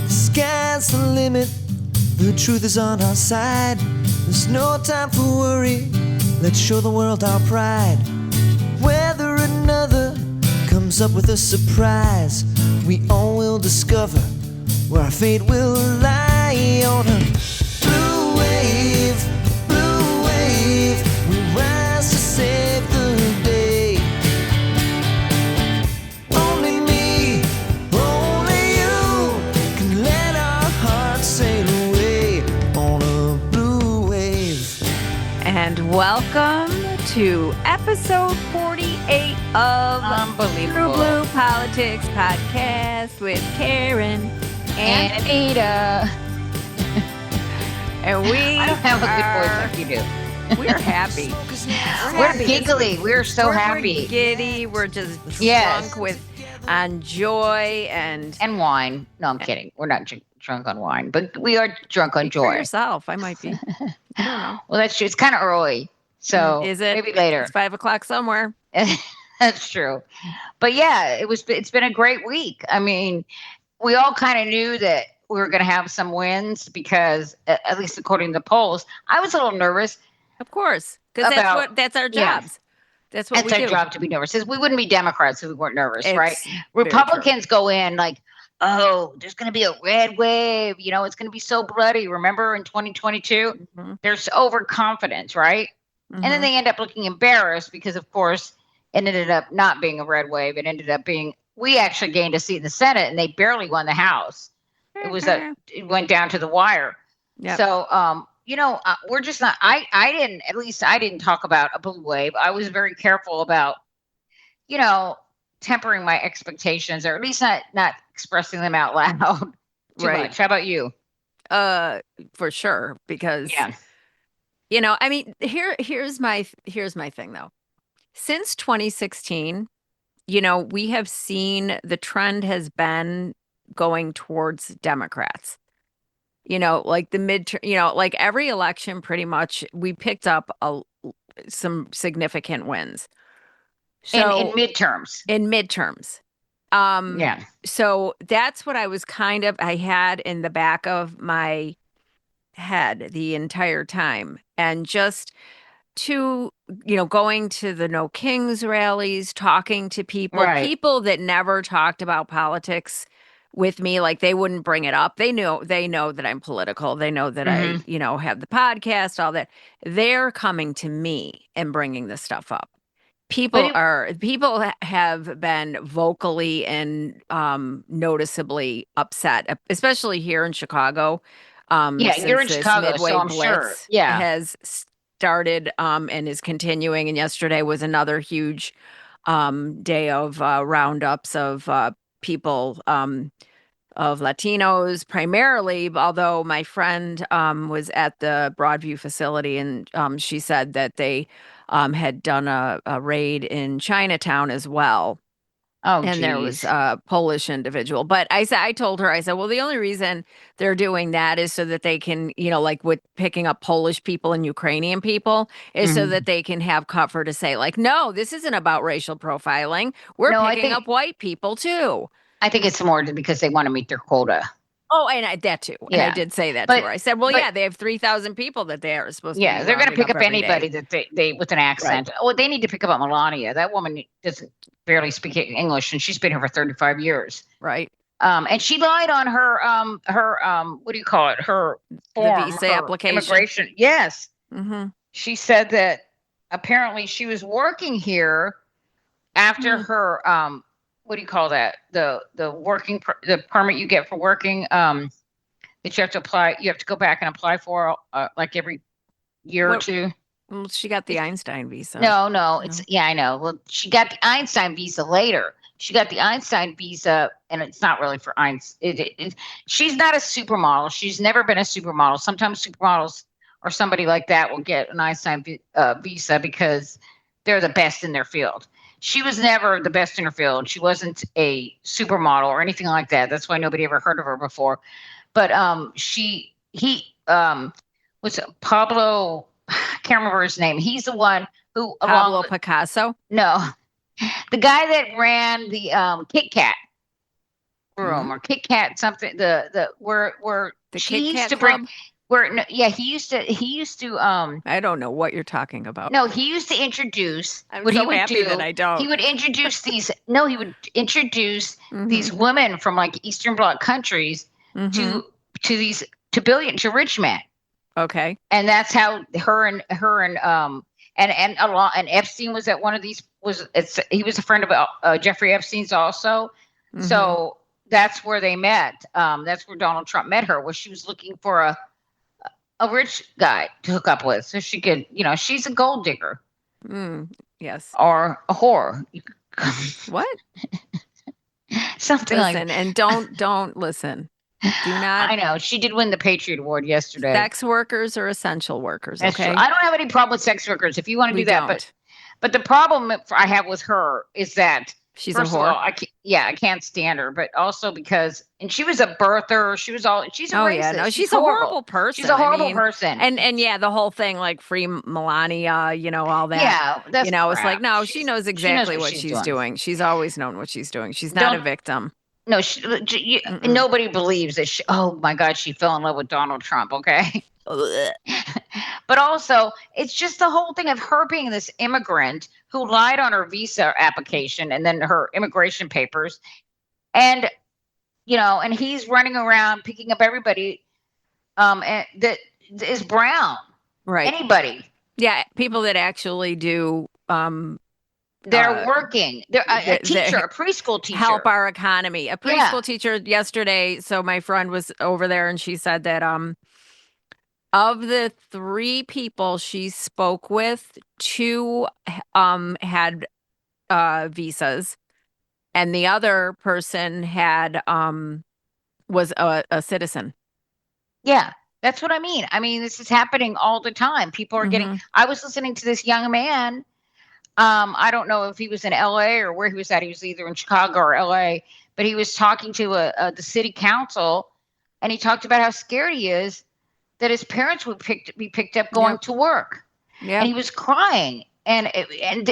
Sky's the limit, the truth is on our side. There's no time for worry, let's show the world our pride. Whether another comes up with a surprise, we all will discover where our fate will lie. On a blue wave, we rise to save the day. Only me, only you can let our hearts sail away on a blue wave. And welcome to episode 48 of TruBlu Politics Podcast with Karen and Anita. And we I don't have a good voice like you do. We're happy. We're giggly. We're so happy. We're giddy. We're just Yes. drunk on joy and wine. No, I'm kidding. We're not drunk on wine, but we are drunk on for joy. yourself. I might be. I don't know. Well, that's true. It's kind of early, so Is it? maybe later. It's 5:00 somewhere. That's true. But yeah, it's been a great week. I mean, we all kind of knew that we were going to have some wins because, at least according to the polls, I was a little nervous. Of course, because that's our Yeah. jobs. That's what It's we our do. job to be nervous. We wouldn't be Democrats if we weren't nervous, It's right? very Republicans go in like, oh, there's going to be a red wave. You know, it's going to be so bloody. Remember in 2022, Mhm. there's overconfidence, right? And then Mhm. they end up looking embarrassed because, of course, it ended up not being a red wave. It ended up being, we actually gained a seat in the Senate and they barely won the House. It went down to the wire. Yep. So, we're just not, I didn't talk about a blue wave. I was very careful about, tempering my expectations, or at least not expressing them out loud too Right. much. How about you? For sure, because Yeah. I mean, here's my thing though. Since 2016, we have seen the trend has been going towards Democrats. Like the midterm, like every election, pretty much we picked up some significant wins. So in midterms. in midterms. Yeah. So that's what I had in the back of my head the entire time. And just to, going to the No Kings rallies, talking to people, Right. people that never talked about politics with me, like they wouldn't bring it up. They know that I'm political. They know that I, have the podcast, all that. They're coming to me and bringing this stuff up. People have been vocally and noticeably upset, especially here in Chicago. Yeah, you're in since this Chicago, Midway so I'm Blitz sure. Yeah. has started and is continuing. And yesterday was another huge day of roundups of people of Latinos primarily, although my friend was at the Broadview facility and she said that they had done a raid in Chinatown as well. Oh, And there was a Polish individual. But I told her, well, the only reason they're doing that is so that they can, like with picking up Polish people and Ukrainian people, is so that they can have cover to say, like, no, this isn't about racial profiling. We're picking up white people too. I think it's more because they want to meet their quota. Oh, and that too. And Yeah. I did say that to her. I said, well, but- they have 3,000 people that they are supposed to be Yeah, they're going to rounding pick up every anybody day. that they with an accent. Right. Oh, they need to pick up Melania. That woman doesn't barely speak English, and she's been here for 35 years. Right. And she lied on her what do you call it? Her form, visa her application. Immigration. Yes. Mm-hmm. She said that apparently she was working here after her what do you call that? The the permit you get for working that you have to apply. You have to go back and apply for like every year or two. Well, she got the Einstein visa. No, it's I know. Well, she got the Einstein visa later. She got the Einstein visa, and it's not really for Einstein. She's not a supermodel. She's never been a supermodel. Sometimes supermodels or somebody like that will get an Einstein visa because they're the best in their field. she was never the best in her field. She wasn't a supermodel or anything like that. That's why nobody ever heard of her before. But he was Pablo. I can't remember his name. He's the one who Pablo Picasso. No, the guy that ran the Kit Kat room or Kit Kat something. Where The she Kit used Kat to Club? bring. Where no, yeah, he used to I don't know what you're talking about. no, he used to introduce I'm what so he would happy do. that I don't. He would introduce these. No, he would introduce Mhm. these women from like Eastern Bloc countries Mhm. to rich men, Okay. and that's how and Epstein was at one of these. He was a friend of Jeffrey Epstein's also. Mhm. So that's where they met. That's where Donald Trump met her, where she was looking for a rich guy to hook up with, so she could, she's a gold digger Yes. or a whore. What? Something like Listen, and don't listen. Do not. I know she did win the Patriot Award yesterday. Sex workers are essential workers. That's Okay. true. I don't have any problem with sex workers if you want to We do that, don't. but the problem I have with her is that She's first a of whore. all, I can't stand her, but also because she was a birther. She's a racist. Yeah, no, she's a horrible. horrible person. She's a horrible I mean, person. And yeah, the whole thing like free Melania, all that. Yeah, that's it's crap. like no, she knows exactly what she's doing. doing. She's always known what she's doing. She's not a Don't- victim. No, nobody believes that. Oh my God, she fell in love with Donald Trump. Okay, but also it's just the whole thing of her being this immigrant who lied on her visa application and then her immigration papers, and and he's running around picking up everybody, and that is brown. Right. Anybody. Yeah, people that actually do They're working. They're a teacher, a preschool teacher. help our economy. A preschool teacher yesterday. So my friend was over there and she said that of the 3 people she spoke with, 2 had visas, and the other person had was a citizen. Yeah, that's what I mean. I mean, this is happening all the time. People are getting. I was listening to this young man. I don't know if he was in LA or where he was at. He was either in Chicago or LA, but he was talking to the city council, and he talked about how scared he is that his parents would be picked up going to work. Yeah. And he was crying. And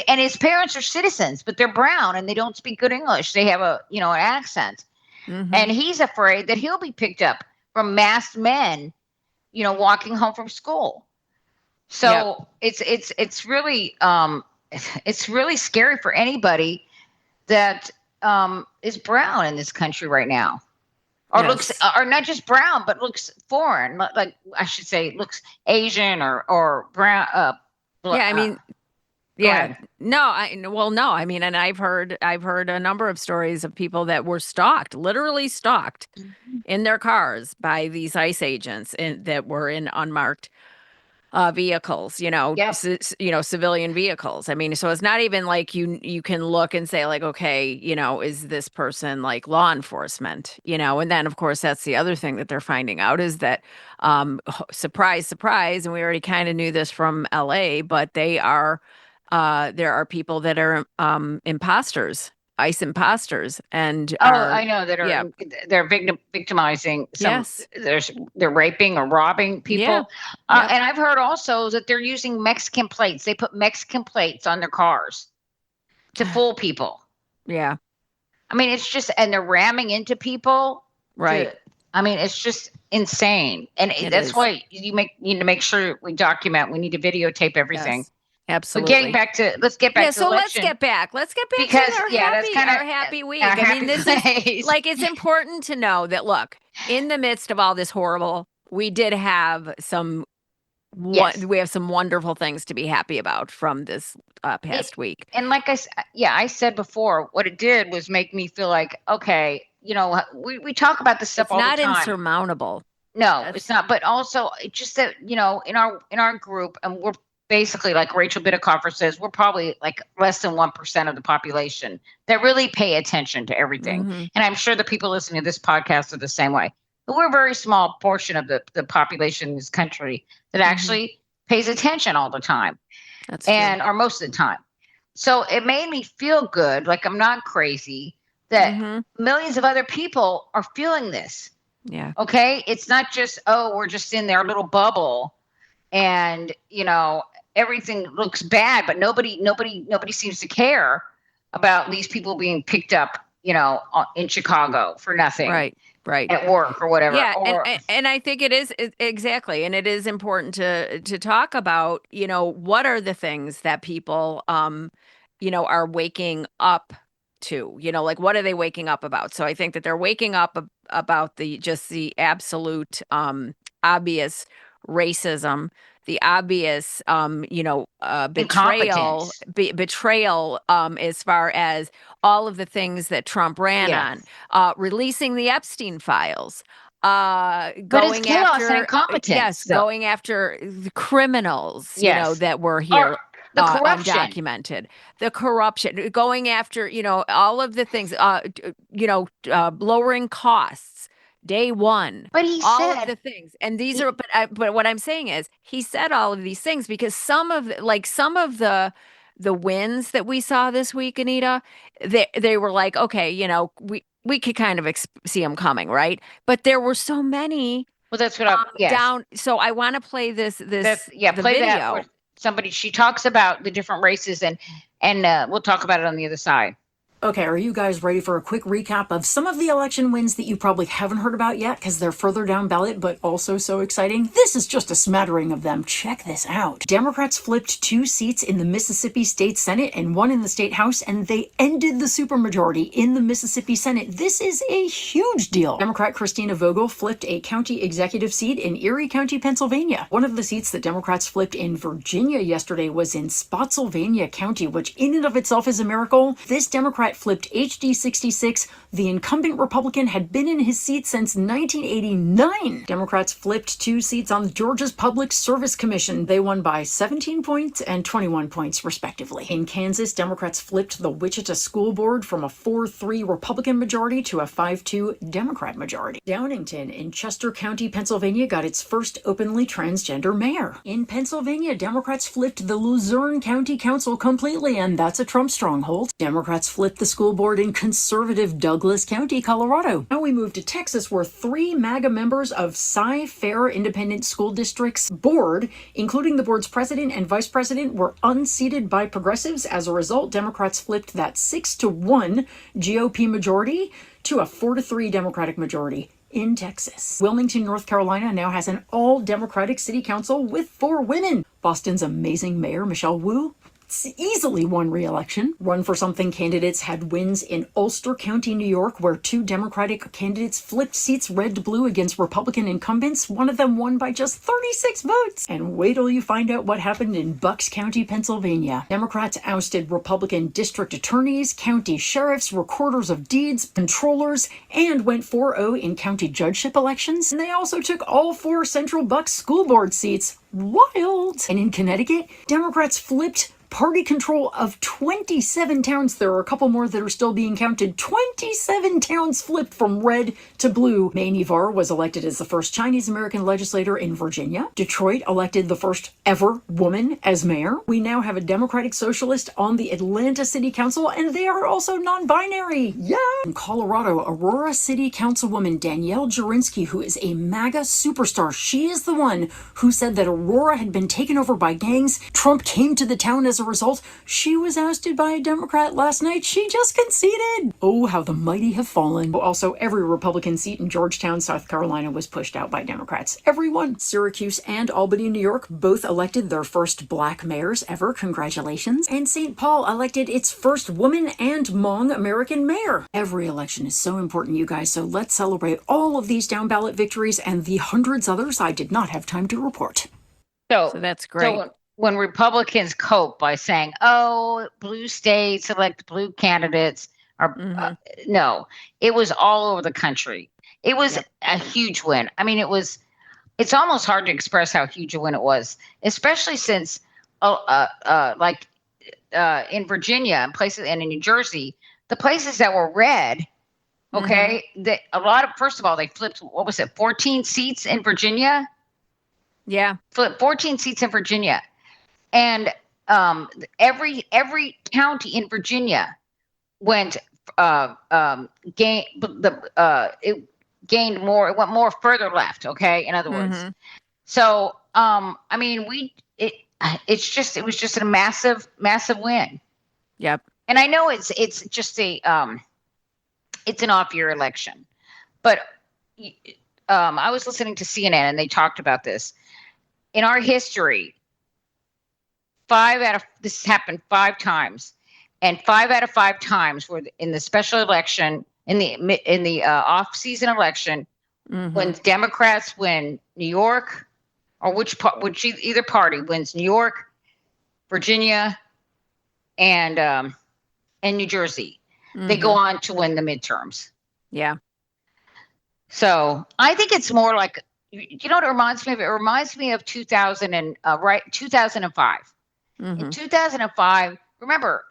his parents are citizens, but they're brown and they don't speak good English. They have an accent. And he's afraid that he'll be picked up from masked men, walking home from school. So it's really it's really scary for anybody that is brown in this country right now, or looks, or not just brown, but looks foreign. Like I should say, looks Asian or brown. Yeah, I mean, ahead. no, I mean, and I've heard a number of stories of people that were literally stalked in their cars by these ICE agents that were in unmarked vehicles, civilian vehicles. I mean, so it's not even like you can look and say like, okay, is this person like law enforcement, and then of course that's the other thing that they're finding out is that, surprise, surprise. And we already kind of knew this from LA, but there are people that are, imposters, ICE imposters, and I know that they're victimizing. They're raping or robbing people. And I've heard also that they're using Mexican plates. They put Mexican plates on their cars to fool people. Yeah. I mean, it's just, and they're ramming into people. Right. I mean, it's just insane. And that's why you need to make sure we document. We need to videotape everything. Yes. Absolutely. But let's get back to so election. let's get back Because, to our that's happy, our happy week. I mean, this is like, it's important to know that, look, in the midst of all this horrible, we did have some, we have some wonderful things to be happy about from this past week. And like I said before, what it did was make me feel like, okay, we talk about this stuff all the time. It's not insurmountable. No, it's not. But also, it's just that, in our group, and we're basically, like Rachel Bittencofer says, we're probably like less than 1% of the population that really pay attention to everything. And I'm sure the people listening to this podcast are the same way. But we're a very small portion of the population in this country that actually pays attention all the time. That's true. Or most of the time. So it made me feel good, like I'm not crazy, that millions of other people are feeling this. Yeah. Okay. It's not just, oh, we're just in their little bubble and, everything looks bad, but nobody seems to care about these people being picked up, in Chicago for nothing. Right. At work or whatever. Yeah, and I think it is exactly, and it is important to talk about, what are the things that people are waking up to, like what are they waking up about? So I think that they're waking up about the absolute obvious racism, the obvious betrayal, betrayal as far as all of the things that Trump ran on, releasing the Epstein files, going chaos after and incompetence, going after the criminals, that were here. The corruption, undocumented, the corruption, going after, all of the things, lowering costs, day one, but he all said of the things. And these are, but what I'm saying is he said all of these things because some of the wins that we saw this week, Anita, they were like, okay, we could kind of see them coming, right? But there were so many. Well, that's what I'm down. So I want to play the play video. That she talks about the different races and we'll talk about it on the other side. Okay, are you guys ready for a quick recap of some of the election wins that you probably haven't heard about yet because they're further down ballot but also so exciting? This is just a smattering of them. Check this out. Democrats flipped 2 seats in the Mississippi State Senate and 1 in the State House, and they ended the supermajority in the Mississippi Senate. This is a huge deal. Democrat Christina Vogel flipped a county executive seat in Erie County, Pennsylvania. One of the seats that Democrats flipped in Virginia yesterday was in Spotsylvania County, which in and of itself is a miracle. This Democrat flipped HD 66. The incumbent Republican had been in his seat since 1989. Democrats flipped 2 seats on Georgia's Public Service Commission. They won by 17 points and 21 points, respectively. In Kansas, Democrats flipped the Wichita School Board from a 4-3 Republican majority to a 5-2 Democrat majority. Downingtown in Chester County, Pennsylvania, got its first openly transgender mayor. In Pennsylvania, Democrats flipped the Luzerne County Council completely, and that's a Trump stronghold. Democrats flipped the school board in conservative Douglas County, Colorado. Now we move to Texas, where 3 MAGA members of Cy-Fair Independent School District's board, including the board's president and vice president, were unseated by progressives. As a result, Democrats flipped that 6-1 GOP majority to a 4-3 Democratic majority in Texas. Wilmington, North Carolina now has an all-Democratic city council with 4 women. Boston's amazing mayor, Michelle Wu, easily won re-election. Run for Something candidates had wins in Ulster County, New York, where 2 Democratic candidates flipped seats red to blue against Republican incumbents. One of them won by just 36 votes. And wait till you find out what happened in Bucks County, Pennsylvania. Democrats ousted Republican district attorneys, county sheriffs, recorders of deeds, controllers, and went 4-0 in county judgeship elections. And they also took all 4 Central Bucks school board seats. Wild! And in Connecticut, Democrats flipped party control of 27 towns. There are a couple more that are still being counted. 27 towns flipped from red to blue. May Nivar was elected as the first Chinese-American legislator in Virginia. Detroit elected the first ever woman as mayor. We now have a Democratic Socialist on the Atlanta City Council, and they are also non-binary. Yeah! In Colorado, Aurora City Councilwoman Danielle Jurinsky, who is a MAGA superstar, she is the one who said that Aurora had been taken over by gangs. Trump came to the town as a result. She was ousted by a Democrat last night. She just conceded. Oh, how the mighty have fallen. Also, every Republican seat in Georgetown, South Carolina was pushed out by Democrats. Everyone. Syracuse and Albany, New York both elected their first black mayors ever. Congratulations. And St. Paul elected its first woman and Hmong American mayor. Every election is so important, you guys, so let's celebrate all of these down ballot victories and the hundreds others I did not have time to report. So that's great. So when Republicans cope by saying, "Oh, blue states elect blue candidates," or no, it was all over the country. It was a huge win. I mean, it's almost hard to express how huge a win it was, especially since, in Virginia and places, and in New Jersey, the places that were red. Okay, first of all, they flipped. What was it? 14 seats in Virginia. Yeah, Flipped 14 seats in Virginia. And every county in Virginia went it gained more. It went more further left. Okay, in other words. Mhm. So I mean, it was just a massive win. Yep. And I know it's just it's an off year election, but I was listening to CNN and they talked about this. In our history, this happened 5 times, and 5 out of 5 times were in the special election, in the off season election, when Democrats win New York, or either party wins New York, Virginia, and New Jersey, they go on to win the midterms. Yeah. So I think it's more like, you know what it reminds me of? It reminds me of 2005. In 2005, remember,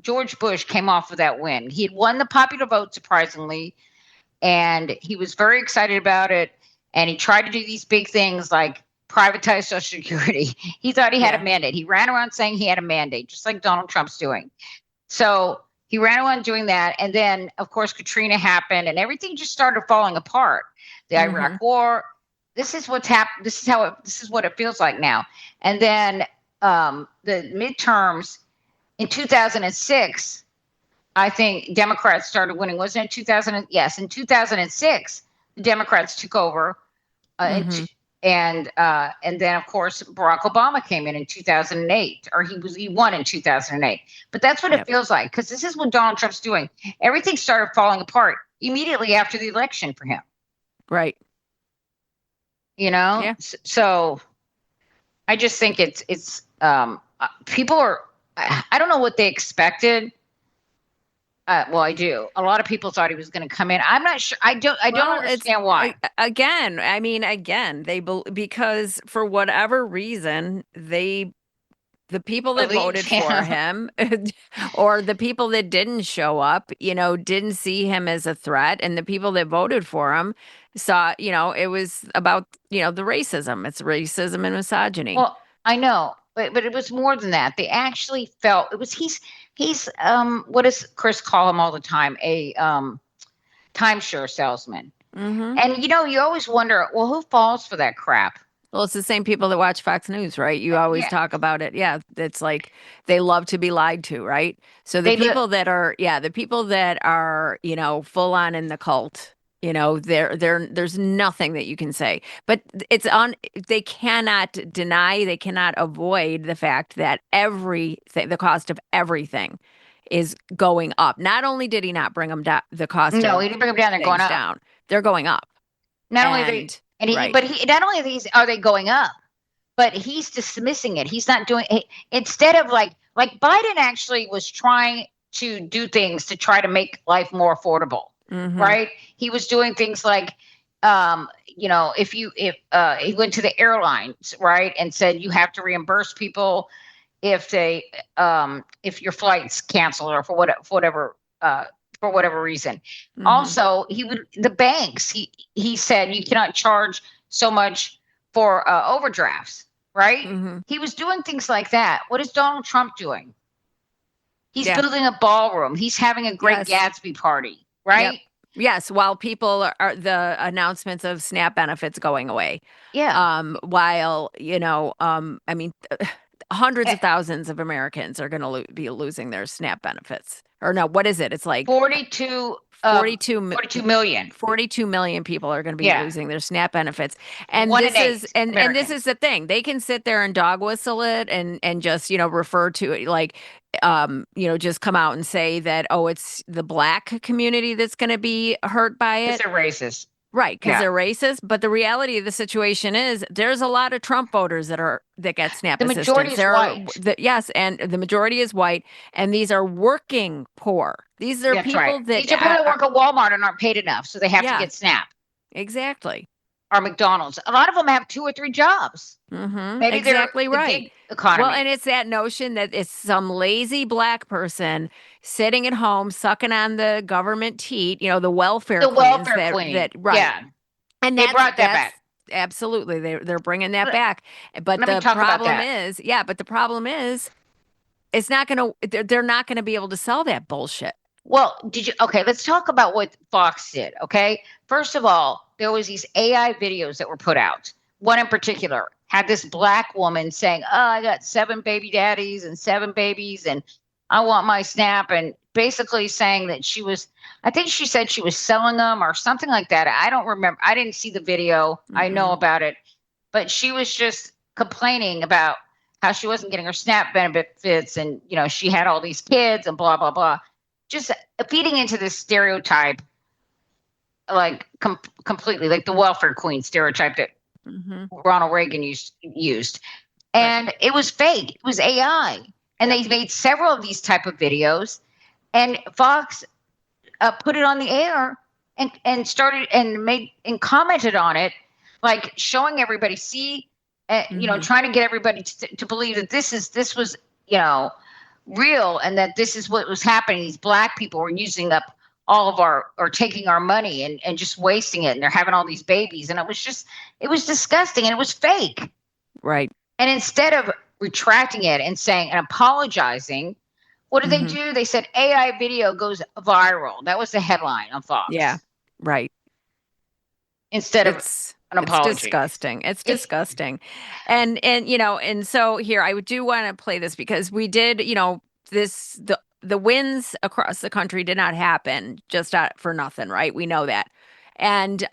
George Bush came off of that win. He had won the popular vote, surprisingly, and he was very excited about it. And he tried to do these big things like privatize Social Security. He thought he had a mandate. He ran around saying he had a mandate, just like Donald Trump's doing. So he ran around doing that. And then, of course, Katrina happened and everything just started falling apart. The Iraq War. This is what's happened. This is what it feels like now. And then the midterms in 2006, I think Democrats started winning. Wasn't it 2000? Yes, in 2006, the Democrats took over. And then, of course, Barack Obama came in 2008, or he won in 2008. But that's what it feels like, because this is what Donald Trump's doing. Everything started falling apart immediately after the election for him. Right. You know? Yeah. So I just think it's people are, I don't know what they expected. Well, I do. A lot of people thought he was going to come in. I'm not sure. I don't understand why. Because for whatever reason, the people that voted for him or the people that didn't show up, didn't see him as a threat. And the people that voted for him saw, it was about, the racism. It's racism and misogyny. Well, I know, but it was more than that. They actually felt it was, he's what does Chris call him all the time? A timeshare salesman. And, you always wonder, well, who falls for that crap? Well, it's the same people that watch Fox News, right? You always talk about it. Yeah, it's like they love to be lied to, right? So the people that are, full on in the cult, there's nothing that you can say. But they cannot deny, they cannot avoid the fact that the cost of everything is going up. Not only did he not bring them down, the cost. No, he didn't bring them down. They're going up. Down. They're going up. Not only are they going up, but he's dismissing it. He's not doing it. Instead of like Biden actually was trying to do things to try to make life more affordable, right? He was doing things like, if he went to the airlines, right, and said you have to reimburse people if your flight's canceled or for whatever reason. Also, the banks, he said you cannot charge so much for overdrafts, right? He was doing things like that. What is Donald Trump doing? He's building a ballroom. He's having a great Gatsby party, right? Yep. Yes, while people are the announcements of SNAP benefits going away. Yeah. While, hundreds of thousands of Americans are going to be losing their SNAP benefits. Or no, what is it? It's like 42 million. 42 million people are going to be losing their SNAP benefits. And and this is the thing. They can sit there and dog whistle it and just, refer to it like, just come out and say that, it's the Black community that's going to be hurt by it. Because they're racist. Right, because they're racist. But the reality of the situation is there's a lot of Trump voters that get SNAP assistance. The majority is white. Yes, and the majority is white. And these are working poor. These are people that... These are people that work at Walmart and aren't paid enough, so they have to get SNAP. Exactly. Or McDonald's. A lot of them have 2 or 3 jobs. Maybe exactly they're right. The big economy. Well, and it's that notion that it's some lazy Black person sitting at home sucking on the government teat, the welfare queen. That, right. Yeah. And they brought that back. absolutely. They're bringing that back. But let me the talk about problem that. is, yeah, but the problem is it's not going to, they're not going to be able to sell that bullshit. Well, okay, let's talk about what Fox did, okay? First of all, there was these AI videos that were put out. One in particular had this black woman saying, "Oh, I got 7 baby daddies and 7 babies and I want my SNAP," and basically saying that I think she said she was selling them or something like that. I don't remember. I didn't see the video. I know about it. But she was just complaining about how she wasn't getting her SNAP benefits and, she had all these kids and blah, blah, blah. Just feeding into this stereotype, like completely, like the welfare queen stereotype that Ronald Reagan used. And it was fake. It was AI. And they made several of these type of videos. And Fox put it on the air and started and commented on it, like showing everybody, see, trying to get everybody to believe that this was, real, and that this is what was happening. These black people were using up all of or taking our money and just wasting it. And they're having all these babies. And it was disgusting and it was fake. Right. And instead of retracting it and saying and apologizing, what did they do? They said AI video goes viral. That was the headline on Fox. Yeah. Right. Instead of an apology. It's disgusting. It's disgusting. And so here I do want to play this because we did, the wins across the country did not happen just for nothing, right? We know that. And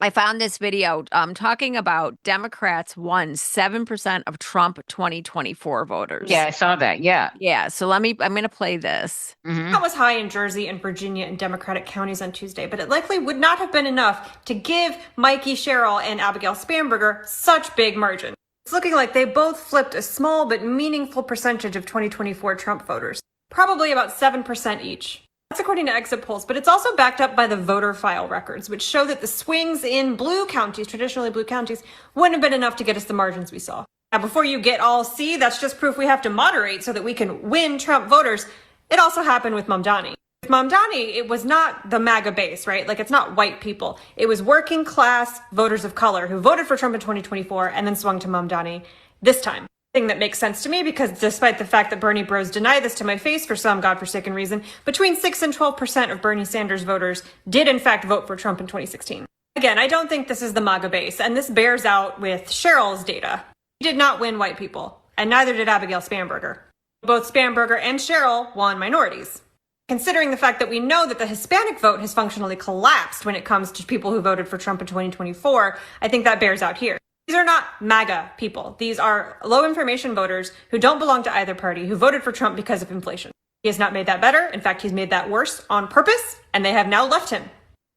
I found this video talking about Democrats won 7% of Trump 2024 voters. Yeah, I saw that. Yeah. Yeah. So I'm going to play this. That was high in Jersey and Virginia and Democratic counties on Tuesday, but it likely would not have been enough to give Mikey Sherrill and Abigail Spanberger such big margins. It's looking like they both flipped a small but meaningful percentage of 2024 Trump voters, probably about 7% each. That's according to exit polls, but it's also backed up by the voter file records, which show that the swings in blue counties, traditionally blue counties, wouldn't have been enough to get us the margins we saw. Now, before you get all, see, that's just proof we have to moderate so that we can win Trump voters, it also happened with Mamdani. With Mamdani, it was not the MAGA base, right? Like, it's not white people. It was working class voters of color who voted for Trump in 2024 and then swung to Mamdani this time. Thing that makes sense to me because despite the fact that Bernie bros deny this to my face for some godforsaken reason, between 6 and 12% of Bernie Sanders voters did in fact vote for Trump in 2016. Again, I don't think this is the MAGA base, and this bears out with Sherrill's data. He did not win white people, and neither did Abigail Spanberger. Both Spanberger and Sherrill won minorities. Considering the fact that we know that the Hispanic vote has functionally collapsed when it comes to people who voted for Trump in 2024, I think that bears out here. These are not MAGA people. These are low information voters who don't belong to either party, who voted for Trump because of inflation. He has not made that better. In fact, he's made that worse on purpose, and they have now left him.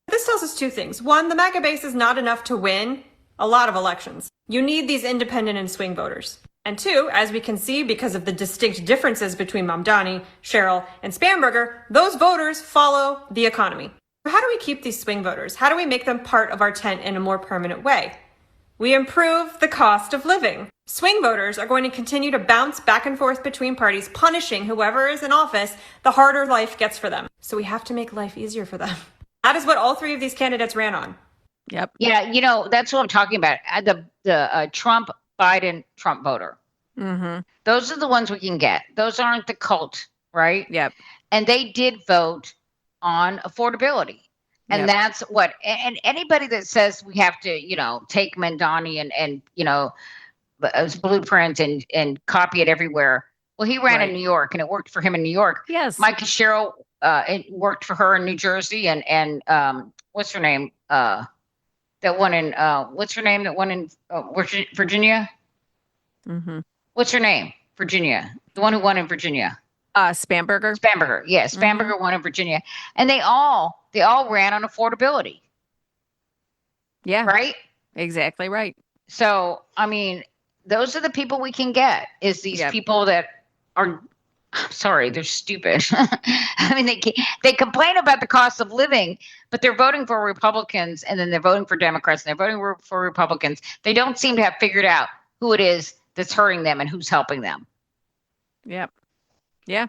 This tells us two things. One, the MAGA base is not enough to win a lot of elections. You need these independent and swing voters. And two, as we can see, because of the distinct differences between Mamdani, Sherrill, and Spanberger, those voters follow the economy. How do we keep these swing voters? How do we make them part of our tent in a more permanent way? We improve the cost of living. Swing voters are going to continue to bounce back and forth between parties, punishing whoever is in office the harder life gets for them. So we have to make life easier for them. That is what all three of these candidates ran on. Yep. Yeah, that's what I'm talking about. The Trump, Biden, Trump voter. Those are the ones we can get. Those aren't the cult, right? Yep. And they did vote on affordability. And that's what, and anybody that says we have to, take Mamdani and his blueprint and copy it everywhere. Well, he ran in New York and it worked for him in New York. Yes. Mikey Sherrill, it worked for her in New Jersey and what's her name? That one in, what's her name? That one in Virginia? What's her name? Virginia. The one who won in Virginia. Spanberger. Spanberger. Yeah. Spanberger won in Virginia. And they all ran on affordability. Yeah. Right? Exactly right. So, I mean, those are the people we can get is these people that are, sorry, they're stupid. I mean, they complain about the cost of living, but they're voting for Republicans and then they're voting for Democrats and they're voting for Republicans. They don't seem to have figured out who it is that's hurting them and who's helping them. Yep. Yeah.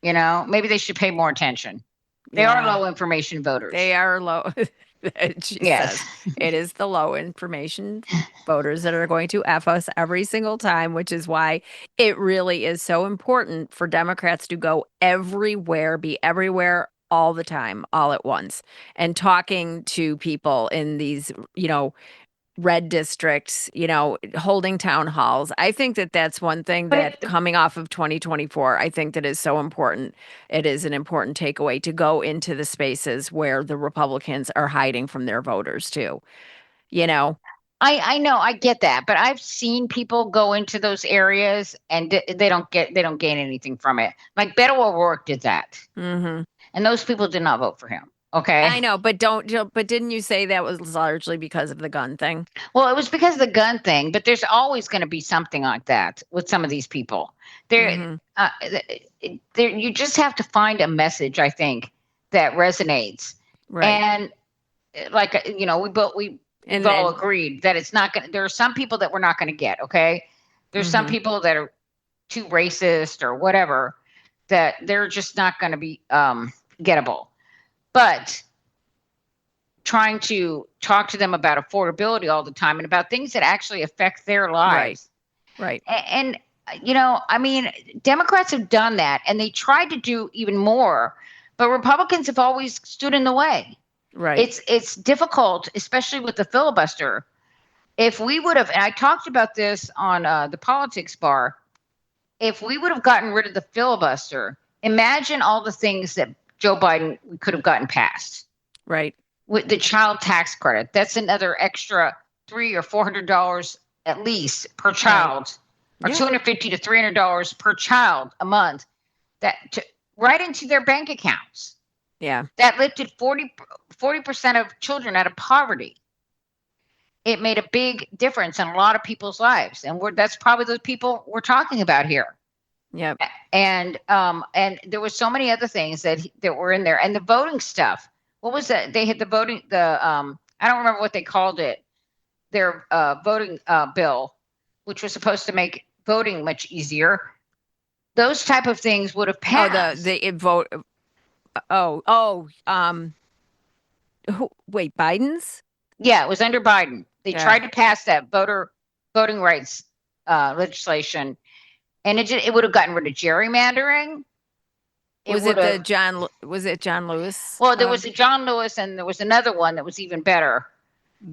Maybe they should pay more attention. They are Yeah. low information voters. They are low. She Yes. says it is the low information voters that are going to F us every single time, which is why it really is so important for Democrats to go everywhere, be everywhere all the time, all at once, and talking to people in these, red districts, holding town halls. I think that that's one thing that coming off of 2024, I think that is so important. It is an important takeaway to go into the spaces where the Republicans are hiding from their voters too. I know, I get that, but I've seen people go into those areas and they don't gain anything from it. Like Beto O'Rourke did that, Mm-hmm. and those people did not vote for him. Okay. I know, but didn't you say that was largely because of the gun thing? Well, it was because of the gun thing, but there's always going to be something like that with some of these people. You just have to find a message, I think, that resonates. Right. And like, we've all agreed that it's not going to, there are some people that we're not going to get. Okay. There's some people that are too racist or whatever, that they're just not going to be gettable. But trying to talk to them about affordability all the time and about things that actually affect their lives. Right. And Democrats have done that, and they tried to do even more, but Republicans have always stood in the way. Right. It's difficult, especially with the filibuster. If we would have, and I talked about this on the Politics Bar, if we would have gotten rid of the filibuster, imagine all the things that Joe Biden could have gotten passed. Right. With the child tax credit, that's another extra $300 or $400 at least per child, or $250 to $300 per child a month, right into their bank accounts. Yeah. That lifted 40% of children out of poverty. It made a big difference in a lot of people's lives, and that's probably the people we're talking about here. Yep. And there was so many other things that were in there, and the voting stuff. What was that? They had the voting. I don't remember what they called it. Their voting bill, which was supposed to make voting much easier. Those type of things would have passed. Wait, Biden's? Yeah, it was under Biden. They tried to pass that voting rights legislation. And it would have gotten rid of gerrymandering. Was it John Lewis? Well, there was a John Lewis, and there was another one that was even better.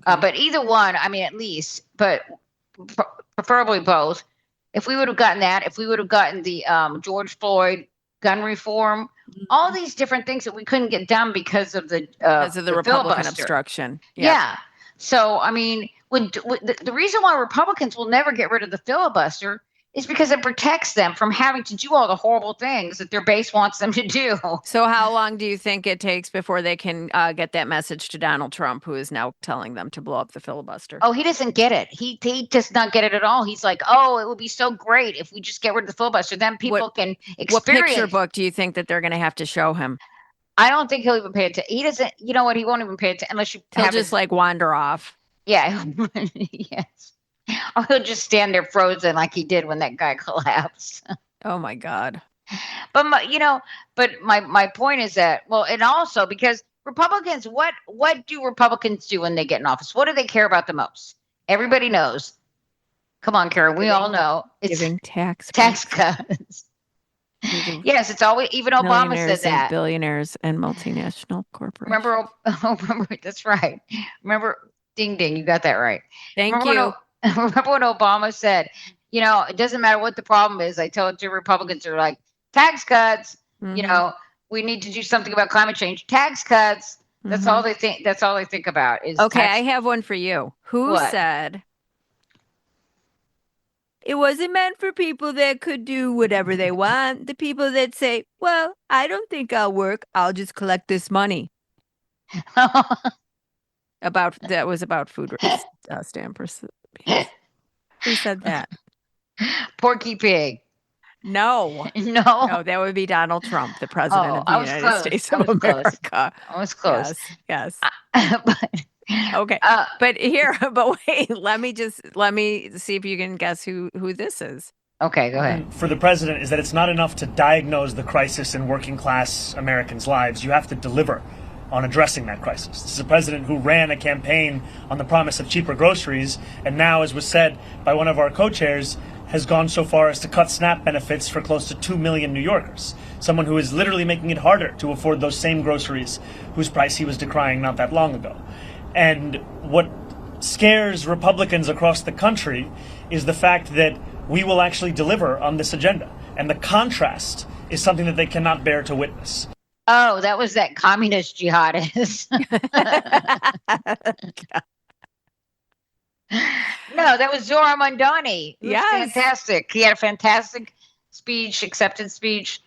Okay. But either one, at least, but preferably both. If we would have gotten that, if we would have gotten the George Floyd gun reform, all these different things that we couldn't get done because of the Republican filibuster. obstruction. Yeah. So, the reason why Republicans will never get rid of the filibuster is because it protects them from having to do all the horrible things that their base wants them to do. So how long do you think it takes before they can get that message to Donald Trump, who is now telling them to blow up the filibuster? Oh, he doesn't get it. He does not get it at all. He's like, oh, it would be so great if we just get rid of the filibuster. Then people can experience. What picture book do you think that they're going to have to show him? I don't think he'll even pay attention. He doesn't, you know what? He won't even pay attention unless you He'll just wander off. Yeah. Yes. Or he'll just stand there frozen like he did when that guy collapsed. Oh my God. But my point is that, and also because Republicans, what do Republicans do when they get in office? What do they care about the most? Everybody knows. Come on, Karen, we all know. It's giving tax cuts. Yes, it's always, even Obama said that. Billionaires and multinational corporations. Remember, that's right. Remember, ding, ding, you got that right. Thank you. Remember what Obama said? It doesn't matter what the problem is. I tell it to Republicans, they're like, tax cuts. Mm-hmm. We need to do something about climate change. Tax cuts. That's all they think. That's all they think about is. Okay, I have one for you. Who said it wasn't meant for people that could do whatever they want? The people that say, "Well, I don't think I'll work. I'll just collect this money." That was about food stamp recipients. Who said that? Porky Pig. No, that would be Donald Trump, the president of the United States of America. I was close. Yes. Okay. But wait, let me see if you can guess who this is. Okay, go ahead. For the president is that it's not enough to diagnose the crisis in working class Americans' lives. You have to deliver on addressing that crisis. This is a president who ran a campaign on the promise of cheaper groceries, and now, as was said by one of our co-chairs, has gone so far as to cut SNAP benefits for close to 2 million New Yorkers. Someone who is literally making it harder to afford those same groceries whose price he was decrying not that long ago. And what scares Republicans across the country is the fact that we will actually deliver on this agenda. And the contrast is something that they cannot bear to witness. Oh, that was that communist jihadist. No, that was Zohar Mamdani. It was fantastic. He had a fantastic speech, acceptance speech.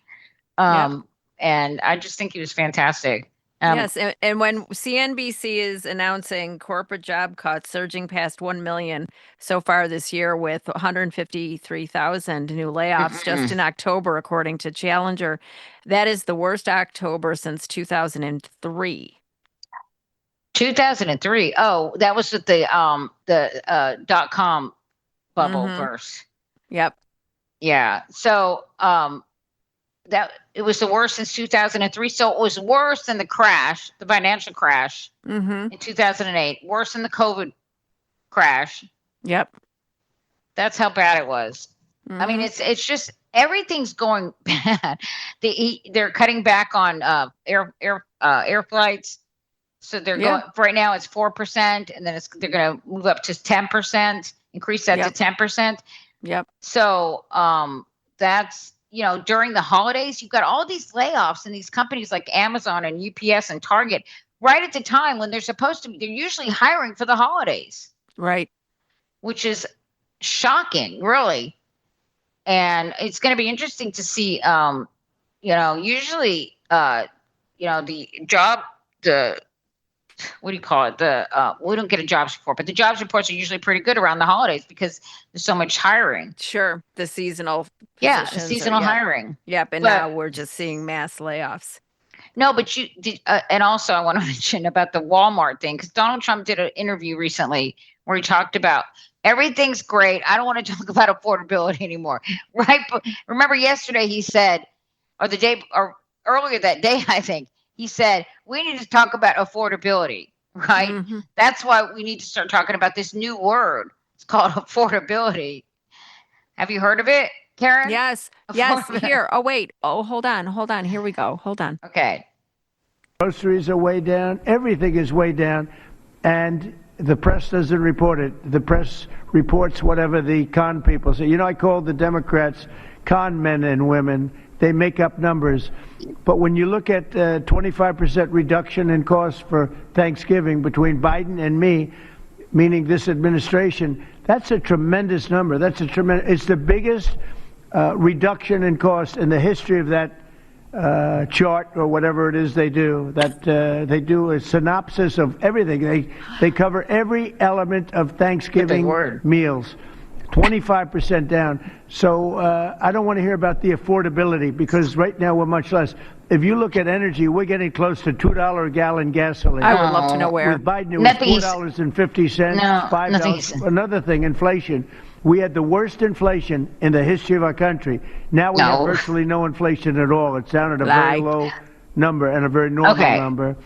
And I just think he was fantastic. Yes, and when CNBC is announcing corporate job cuts surging past 1 million so far this year with 153,000 new layoffs just in October, according to Challenger, that is the worst October since 2003. 2003. Oh, that was with the .com bubble burst. Yep. Yeah. So that it was the worst since 2003. So it was worse than the crash, the financial crash in 2008. Worse than the COVID crash. Yep. That's how bad it was. I mean, it's just everything's going bad. They're cutting back on air flights. So they're going right now. It's 4%, and then they're going to move up to 10%, increase that to 10%. Yep. So that's, you know, during the holidays, you've got all these layoffs in these companies like Amazon and UPS and Target right at the time when they're supposed to be. They're usually hiring for the holidays, right? Which is shocking, really. And it's going to be interesting to see. You know, usually, you know, what do you call it? We don't get a jobs report, but the jobs reports are usually pretty good around the holidays because there's so much hiring. Sure. The seasonal. Yeah. The seasonal hiring. Yep. And now we're just seeing mass layoffs. No, but you did. And also I want to mention about the Walmart thing, because Donald Trump did an interview recently where he talked about everything's great. I don't want to talk about affordability anymore. Right. But remember yesterday he said, or earlier that day, I think, he said, we need to talk about affordability, right? That's why we need to start talking about this new word. It's called affordability. Have you heard of it, Karen? Yes. Yes. Here. Oh, wait. Oh, hold on. Here we go. Hold on. Okay. Groceries are way down. Everything is way down. And the press doesn't report it. The press reports whatever the con people say. You know, I call the Democrats con men and women. They make up numbers. But when you look at 25% reduction in costs for Thanksgiving between Biden and me, meaning this administration, that's a tremendous number. It's the biggest reduction in cost in the history of that chart or whatever it is they do. That they do a synopsis of everything. They cover every element of Thanksgiving meals. 25% down. So I don't want to hear about the affordability, because right now we're much less. If you look at energy, we're getting close to $2 a gallon gasoline. I would love to know where. With Biden, it was $4.50, $5. Another thing, inflation. We had the worst inflation in the history of our country. Now we have virtually no inflation at all. It's down at a very low number and a very normal number.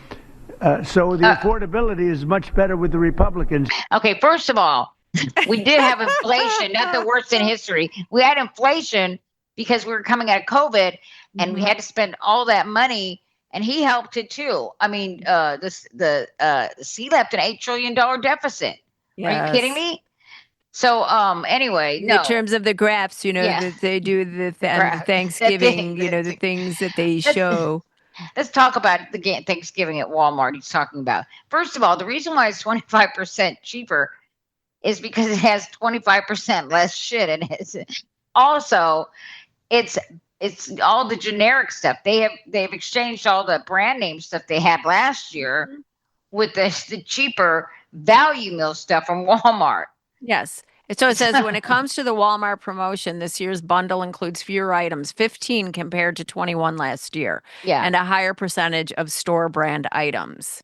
So the affordability is much better with the Republicans. Okay, first of all, we did have inflation, not the worst in history. We had inflation because we were coming out of COVID and we had to spend all that money, and he helped it too. I mean, the C left an $8 trillion deficit. Yes. Are you kidding me? So anyway, no. In terms of the graphs, you know, that they do the Thanksgiving, you know, the things that they show. Let's talk about the Thanksgiving at Walmart he's talking about. First of all, the reason why it's 25% cheaper is because it has 25% less shit in it. Also, it's all the generic stuff. They've exchanged all the brand name stuff they had last year with the cheaper value meal stuff from Walmart. Yes. So it says when it comes to the Walmart promotion, this year's bundle includes fewer items, 15 compared to 21 last year, and a higher percentage of store brand items.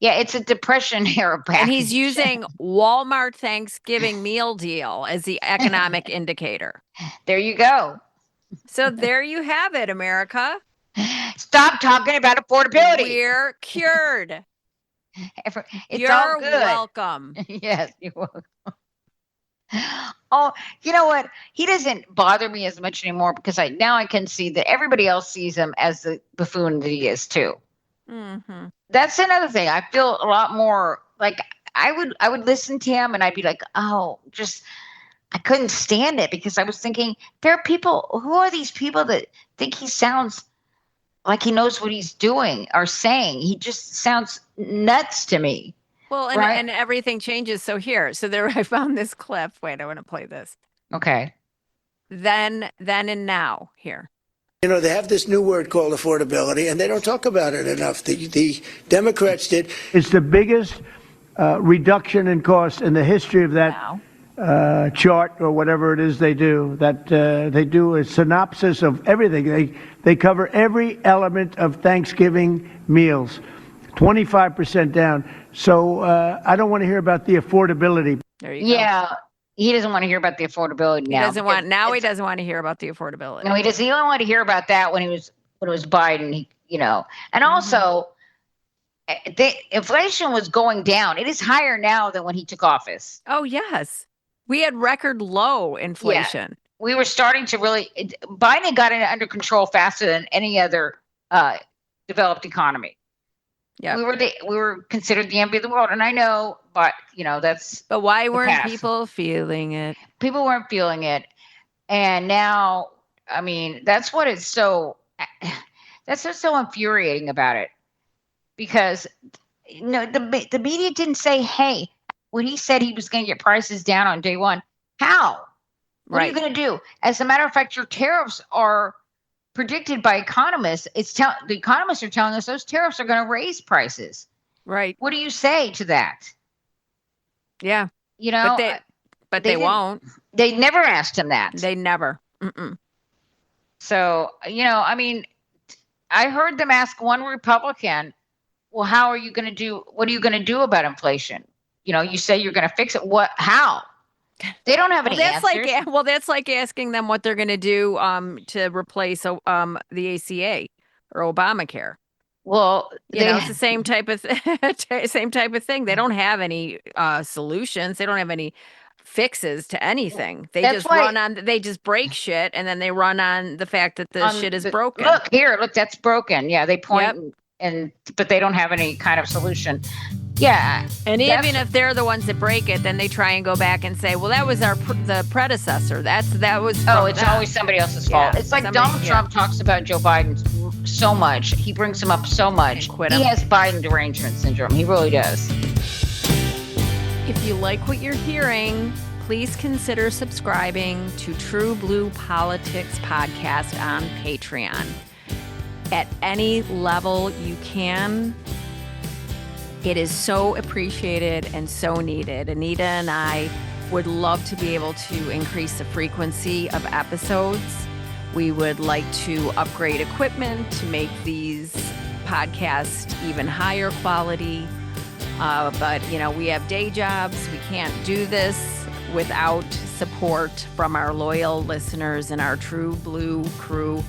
Yeah, it's a Depression era package. And he's using Walmart Thanksgiving meal deal as the economic indicator. There you go. So there you have it, America. Stop talking about affordability. We're cured. It's all You're good. welcome. Yes, you're welcome. Oh, you know what? He doesn't bother me as much anymore because now I can see that everybody else sees him as the buffoon that he is too. Mm-hmm. That's another thing. I feel a lot more like I would listen to him and I'd be like, oh, I couldn't stand it because I was thinking there are people, who are these people that think he sounds like he knows what he's doing or saying? He just sounds nuts to me. Well, and everything changes. So there I found this clip. Wait, I want to play this. Okay. Then and now here. You know, they have this new word called affordability, and they don't talk about it enough. The Democrats did. It's the biggest reduction in cost in the history of that chart or whatever it is they do. That they do a synopsis of everything. They cover every element of Thanksgiving meals. 25% down. So I don't want to hear about the affordability. There you go. Yeah. He doesn't want to hear about the affordability now. He doesn't want to hear about the affordability. No, he doesn't. He only wanted to hear about that when it was Biden. And also, the inflation was going down. It is higher now than when he took office. Oh yes, we had record low inflation. Yeah. We were starting to Biden got it under control faster than any other developed economy. Yeah, we were considered the envy of the world, and I know, but that's. But why weren't people feeling it? People weren't feeling it, and now, I mean, that's what it's so. That's what's so infuriating about it, because the media didn't say, hey, when he said he was going to get prices down on day one, how? What are you going to do? As a matter of fact, your tariffs are predicted by economists. The economists are telling us those tariffs are going to raise prices. Right. What do you say to that? Yeah. But they won't. They never asked him that. They never. Mm-mm. So, I mean, I heard them ask one Republican, well, what are you going to do about inflation? You say you're going to fix it. How? They don't have any answers. That's like asking them what they're going to do to replace the ACA or Obamacare. Well, it's the same type of thing. They don't have any solutions. They don't have any fixes to anything. They they just break shit, and then they run on the fact that the shit is broken. Look, that's broken. Yeah, they point but they don't have any kind of solution. Yeah. And even if they're the ones that break it, then they try and go back and say, well, that was the predecessor. That was. Oh, it's always somebody else's fault. It's like Donald Trump talks about Joe Biden so much. He brings him up so much. He has Biden derangement syndrome. He really does. If you like what you're hearing, please consider subscribing to TruBlu Politics Podcast on Patreon. At any level you can. It is so appreciated and so needed. Anita and I would love to be able to increase the frequency of episodes. We would like to upgrade equipment to make these podcasts even higher quality. But, we have day jobs. We can't do this without support from our loyal listeners and our TruBlu crew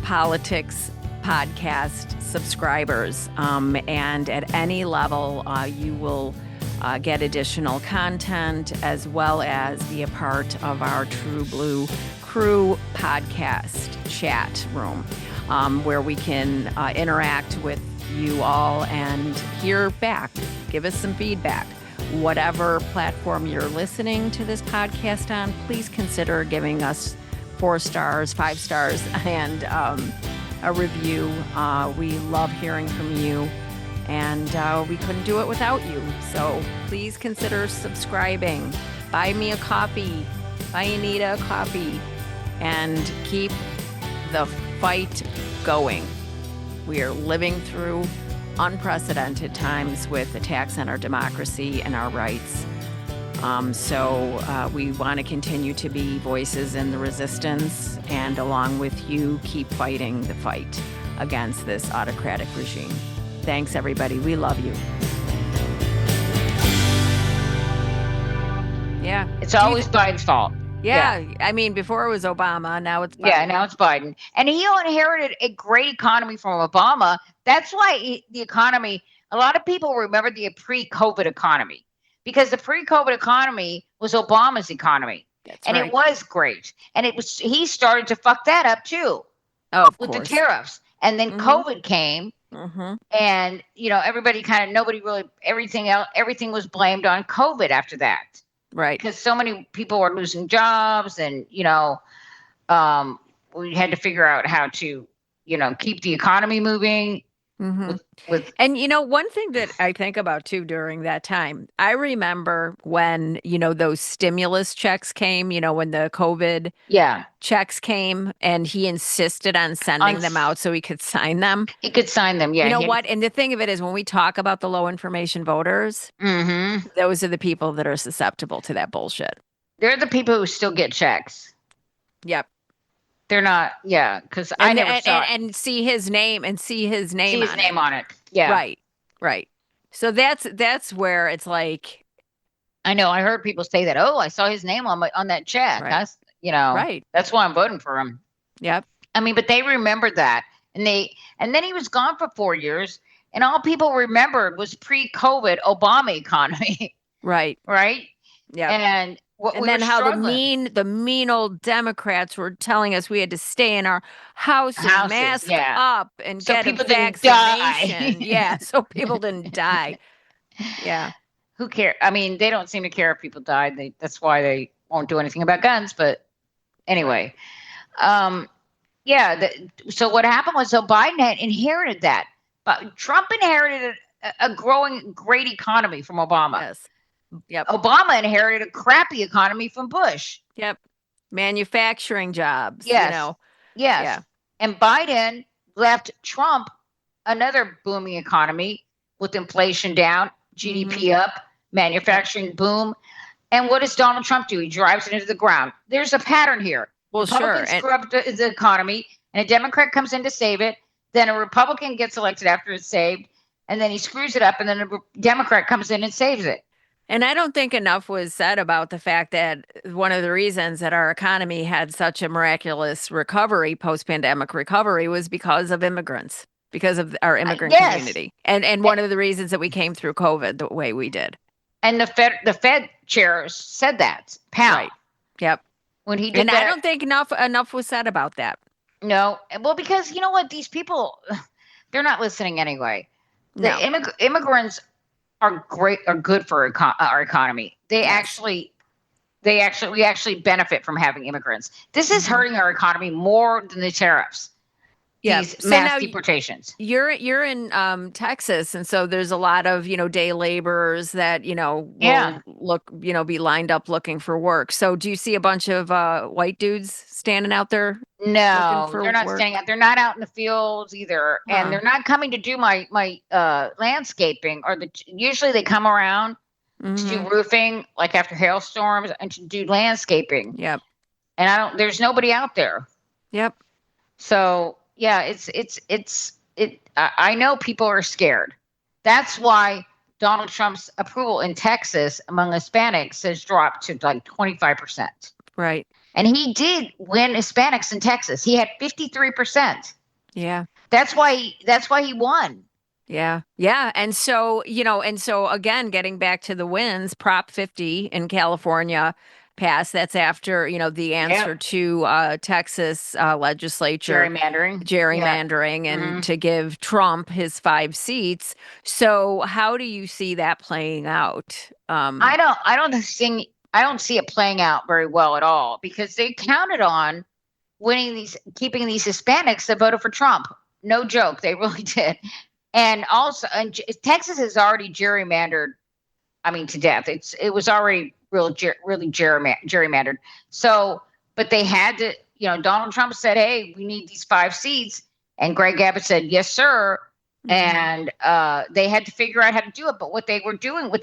Politics Podcast subscribers, and at any level you will get additional content as well as be a part of our TruBlu crew podcast chat room, where we can interact with you all and hear back, give us some feedback. Whatever platform you're listening to this podcast on, please consider giving us 4 stars, 5 stars, and a review. We love hearing from you, and we couldn't do it without you. So please consider subscribing. Buy me a coffee. Buy Anita a coffee. And keep the fight going. We are living through unprecedented times with attacks on our democracy and our rights. So we want to continue to be voices in the resistance, and along with you, keep fighting the fight against this autocratic regime. Thanks, everybody. We love you. Yeah. It's always Biden's fault. Yeah. I mean, before it was Obama, now it's Biden. Yeah, now it's Biden. And he inherited a great economy from Obama. That's why the economy, a lot of people remember the pre-COVID economy because the pre-COVID economy was Obama's economy. That's and right. It was great. And he started to fuck that up too. Oh, with the tariffs. And then COVID came and, everybody everything was blamed on COVID after that. Right. Because so many people were losing jobs and, we had to figure out how to, keep the economy moving. With And one thing that I think about too during that time, I remember when, those stimulus checks came, when the COVID checks came and he insisted on sending them out so he could sign them. He could sign them, yeah. You know what? And the thing of it is when we talk about the low information voters, those are the people that are susceptible to that bullshit. They're the people who still get checks. Yep. They're not, because I never saw it. And see his name on it. Yeah. Right. So that's where it's like. I know. I heard people say that. Oh, I saw his name on that check. Right. That's right. That's why I'm voting for him. Yep. I mean, but they remembered that, and then he was gone for 4 years, and all people remembered was pre-COVID Obama economy. Right. Right. Yeah. And then how the mean old Democrats were telling us we had to stay in our houses mask up and so get a people didn't vaccination. die. Yeah, so people didn't die. Yeah. Who cares? I mean, they don't seem to care if people died. That's why they won't do anything about guns. But anyway, so what happened was, Biden had inherited that, but Trump inherited a growing great economy from Obama. Yes. Yep. Obama inherited a crappy economy from Bush. Yep. Manufacturing jobs. Yes. Yes. Yeah. And Biden left Trump another booming economy with inflation down, GDP up, manufacturing boom. And what does Donald Trump do? He drives it into the ground. There's a pattern here. Well, Republicans screw up the economy, and a Democrat comes in to save it. Then a Republican gets elected after it's saved, and then he screws it up, and then a Democrat comes in and saves it. And I don't think enough was said about the fact that one of the reasons that our economy had such a miraculous recovery, post-pandemic recovery, was because of immigrants, because of our immigrant community. And one of the reasons that we came through COVID the way we did. And the Fed chair said that, Powell. Right. Yep. When he did and that. I don't think enough was said about that. No. Well, because you know what? These people, they're not listening anyway. The immigrants are good for our economy. We actually benefit from having immigrants. This is hurting our economy more than the tariffs. Yeah. These mass deportations. You're in Texas, and so there's a lot of day laborers that will be lined up looking for work. So do you see a bunch of white dudes standing out there? No, they're not standing out. They're not out in the fields either, and they're not coming to do my landscaping. Usually they come around to do roofing, like after hailstorms, and to do landscaping. Yep. And there's nobody out there. Yep. So yeah, I know people are scared. That's why Donald Trump's approval in Texas among Hispanics has dropped to like 25%. Right. And he did win Hispanics in Texas. He had 53%. Yeah. That's why he won. Yeah. Yeah. And so, again, getting back to the wins, Prop 50 in California passed. That's after, the answer to Texas legislature gerrymandering and to give Trump his 5 seats. So how do you see that playing out? I don't see it playing out very well at all, because they counted on keeping these Hispanics that voted for Trump. No joke. They really did. And also, Texas has already gerrymandered, to death. It was already really gerrymandered. So, but they had to, Donald Trump said, hey, we need these 5 seats. And Greg Abbott said, yes, sir. And they had to figure out how to do it. But what they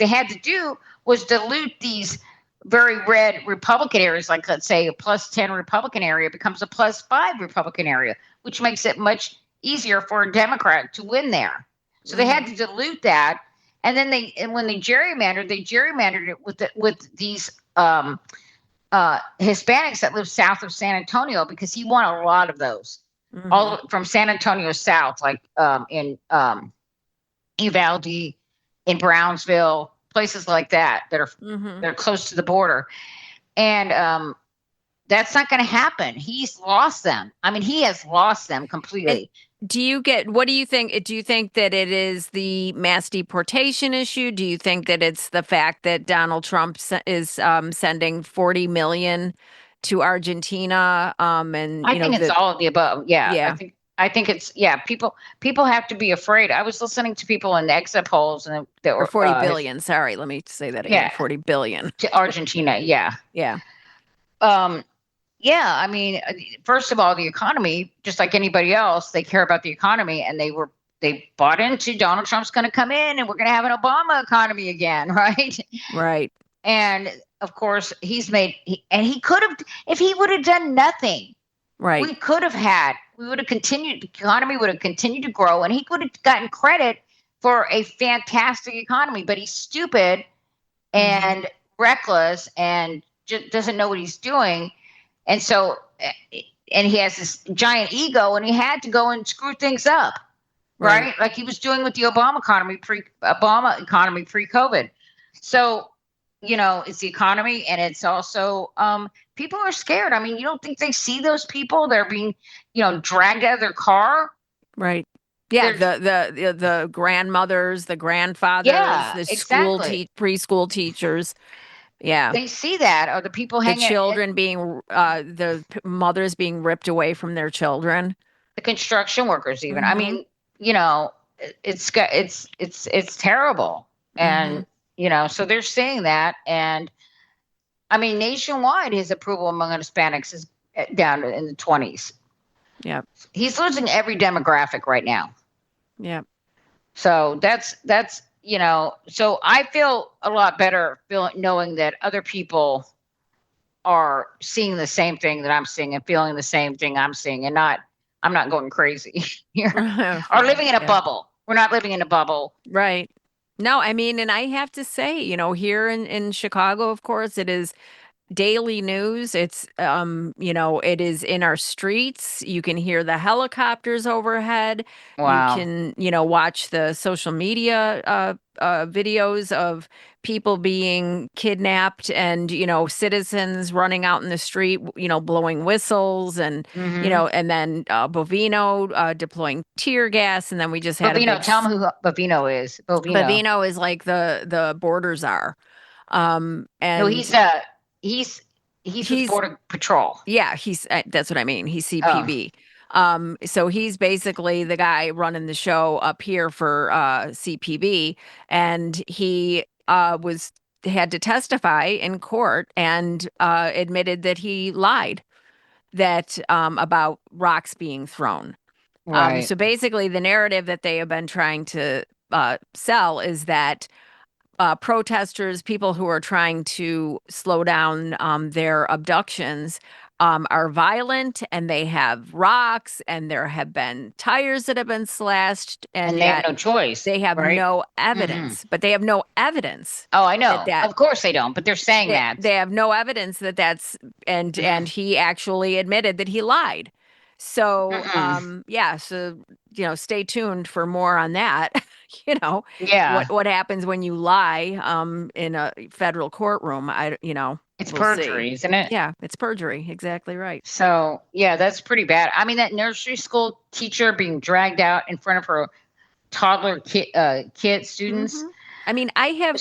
had to do was dilute these very red Republican areas, like let's say a +10 Republican area becomes a +5 Republican area, which makes it much easier for a Democrat to win there. So they had to dilute that. And then when they gerrymandered it with these Hispanics that live south of San Antonio, because he won a lot of those, all from San Antonio south, like in Uvalde, in Brownsville, places like that are they're close to the border, and that's not going to happen. He's lost them. I mean, he has lost them completely. What do you think? Do you think that it is the mass deportation issue? Do you think that it's the fact that Donald Trump is sending 40 million to Argentina? And I think it's all of the above. Yeah. I think it's People have to be afraid. I was listening to people in the exit polls and that were 40 billion. Sorry, let me say that again. 40 billion to Argentina. Yeah. Yeah. Yeah, I mean, first of all, the economy, just like anybody else, they care about the economy, and they bought into Donald Trump's going to come in, and we're going to have an Obama economy again, right? Right. And of course, he could have, if he would have done nothing, right, we would have continued, the economy would have continued to grow, and he could have gotten credit for a fantastic economy, but he's stupid and reckless and just doesn't know what he's doing. And so, and he has this giant ego, and he had to go and screw things up, right? Like he was doing with the Obama economy pre-COVID. So, it's the economy, and it's also people are scared. I mean, you don't think they see those people? They're being, dragged out of their car, right? Yeah, the grandmothers, the grandfathers, the preschool teachers. Yeah, they see that, or the people hanging, the children the mothers being ripped away from their children, the construction workers, even. I mean, it's terrible, and so they're saying that, and I mean, nationwide, his approval among Hispanics is down in the 20s. Yeah, he's losing every demographic right now. Yeah, so that's. So I feel a lot better knowing that other people are seeing the same thing that I'm seeing and feeling the same thing I'm seeing, and I'm not going crazy here or living in a bubble. We're not living in a bubble. Right. No, I mean, and I have to say, here in Chicago, of course, it is daily news. It's, it is in our streets. You can hear the helicopters overhead. Wow. You can, watch the social media videos of people being kidnapped and, citizens running out in the street, blowing whistles and, and then Bovino deploying tear gas. And then we just had Bovino. Tell them who Bovino is. Bovino is like the border czar. And no, he's border patrol. Yeah, that's what I mean. He's CPB. So he's basically the guy running the show up here for CPB, and he had to testify in court and admitted that he lied about rocks being thrown. Right. So basically, the narrative that they have been trying to sell is that protesters, people who are trying to slow down their abductions, are violent, and they have rocks, and there have been tires that have been slashed, and they have no choice. They have no evidence, but they have no evidence. Oh, I know. Of course they don't, but they're saying that they have no evidence that's and he actually admitted that he lied. So, so, stay tuned for more on that. What happens when you lie in a federal courtroom. It's perjury, isn't it? Yeah, it's perjury. Exactly right. So, yeah, that's pretty bad. I mean, that nursery school teacher being dragged out in front of her toddler kid students. I mean, I have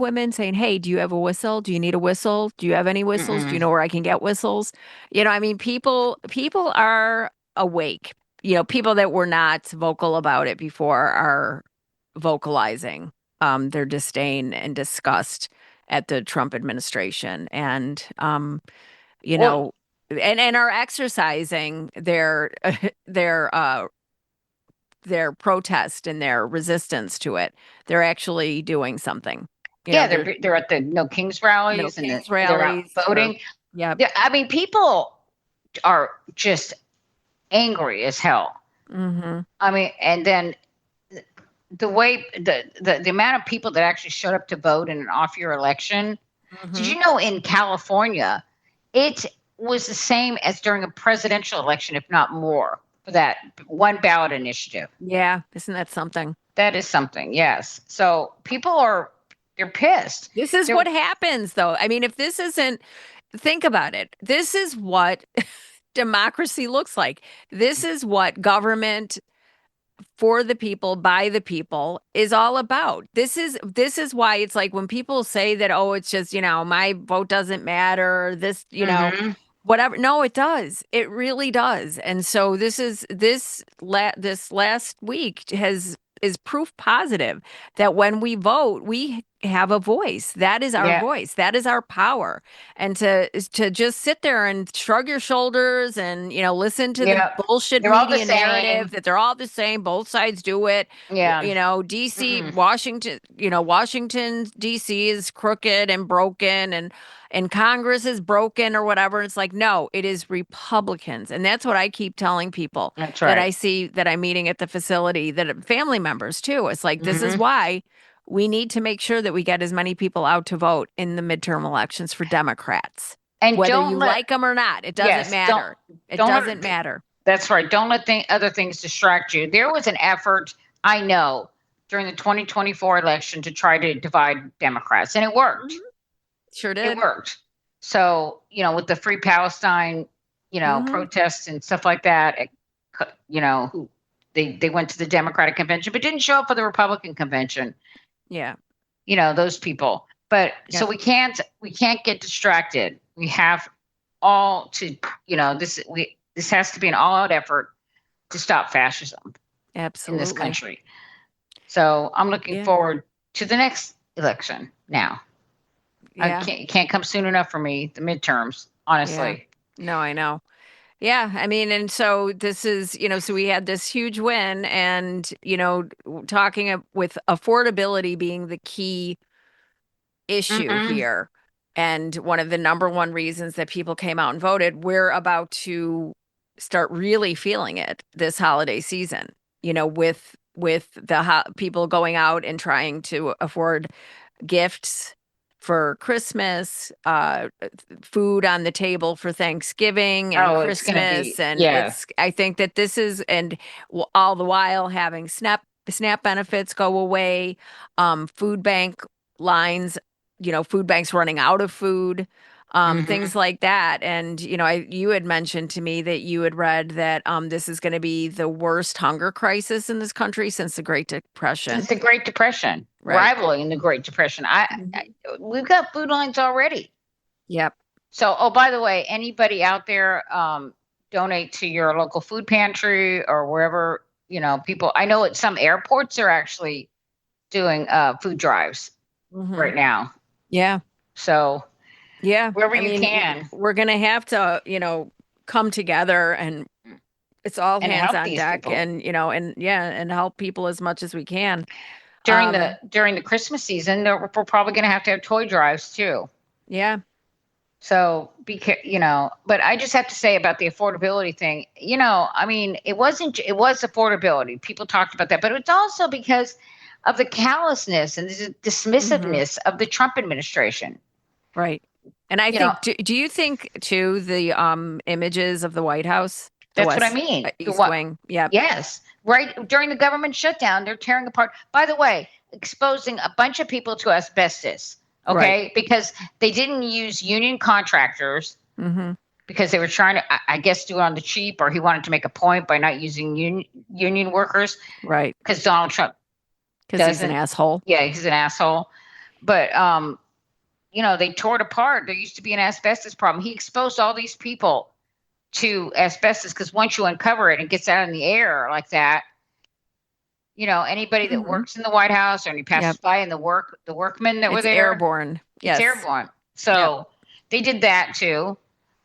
women saying, "Hey, do you have a whistle? Do you need a whistle? Do you have any whistles? Do you know where I can get whistles?" I mean, people are awake. People that were not vocal about it before are vocalizing their disdain and disgust at the Trump administration, and and are exercising their protest and their resistance to it. They're actually doing something. They're at the No Kings rallies they're out voting. Yeah. I mean, people are just angry as hell. Mm-hmm. I mean, and then the way the amount of people that actually showed up to vote in an off-year election. Did Mm-hmm. you know in California, it was the same as during a presidential election, if not more, for that one ballot initiative? Yeah. Isn't that something? That is something, yes. So they're pissed. This is They're- what happens, though. I mean, if this isn't, think about it. This is what democracy looks like. This is what government for the people by the people is all about. This is why it's like when people say that, oh, it's just, my vote doesn't matter, this, Mhm. whatever. No, it does. It really does. And so this last week is proof positive that when we vote, we have a voice. That is our Yeah. voice. That is our power. And to just sit there and shrug your shoulders and listen to the Yeah. bullshit They're all the media narrative same. that they're all the same, both sides do it. Yeah. DC, Mm-mm. Washington DC is crooked and broken, and Congress is broken or whatever. It's like, no, it is Republicans. And that's what I keep telling people That's that I right. see that I'm meeting at the facility, that family members too. It's like, this is Mhm. why we need to make sure that we get as many people out to vote in the midterm elections for Democrats. And Whether don't you let like them or not, it doesn't yes, matter. It don't let doesn't matter. That's right. Don't let other things distract you. There was an effort, I know, during the 2024 election to try to divide Democrats, and it worked. Sure It did. worked. So, with the Free Palestine, Mhm. protests and stuff like that, who they went to the Democratic convention but didn't show up for the Republican convention. Yeah. Those people. But so Yep. we can't get distracted. We have all to, this has to be an all-out effort to stop fascism in Absolutely. this country. So I'm looking Yeah. forward to the next election now. Yeah. It can't come soon enough for me, the midterms, honestly. No, I know. Yeah, I mean, and so this is, so we had this huge win, and, talking with affordability being the key issue Mhm. here, and one of the number one reasons that people came out and voted, we're about to start really feeling it this holiday season, with the people going out and trying to afford gifts for Christmas, food on the table for Thanksgiving and Oh, it's gonna be, Christmas, and yeah. I think that this is, and all the while having SNAP benefits go away, food bank lines, food banks running out of food, Mhm. things like that. And you had mentioned to me that you had read that this is going to be the worst hunger crisis in this country since the Great Depression. Since the Great Depression, Right. rivaling the Great Depression. We've got food lines already. Yep. So, oh, by the way, anybody out there, donate to your local food pantry or wherever, people. I know at some airports are actually doing food drives Mhm. right now. Yeah. So, Yeah. wherever I you mean, can. we're going to have to, come together, and it's all And hands help on these deck, people. and help people as much as we can. During the Christmas season, we're probably going to have toy drives too. Yeah. So but I just have to say about the affordability thing, I mean, it was affordability. People talked about that, but it's also because of the callousness and the dismissiveness of the Trump administration. Right. And I You think, do you think too, the images of the White House, the That's what I West, mean. East Wing? Yeah. Yes. Right. During the government shutdown, they're tearing apart. By the way, exposing a bunch of people to asbestos. Okay. Right. Because they didn't use union contractors Mm-hmm. because they were trying to, I guess, do it on the cheap, or he wanted to make a point by not using union workers. Right. Because Donald Trump, Because he's an asshole. yeah, he's an asshole. But, they tore it apart. There used to be an asbestos problem. He exposed all these people to asbestos because once you uncover it and it gets out in the air like that, anybody that works in the White House or any passes by, and the workmen that were It's there, airborne. Yes. it's airborne. So they did that too.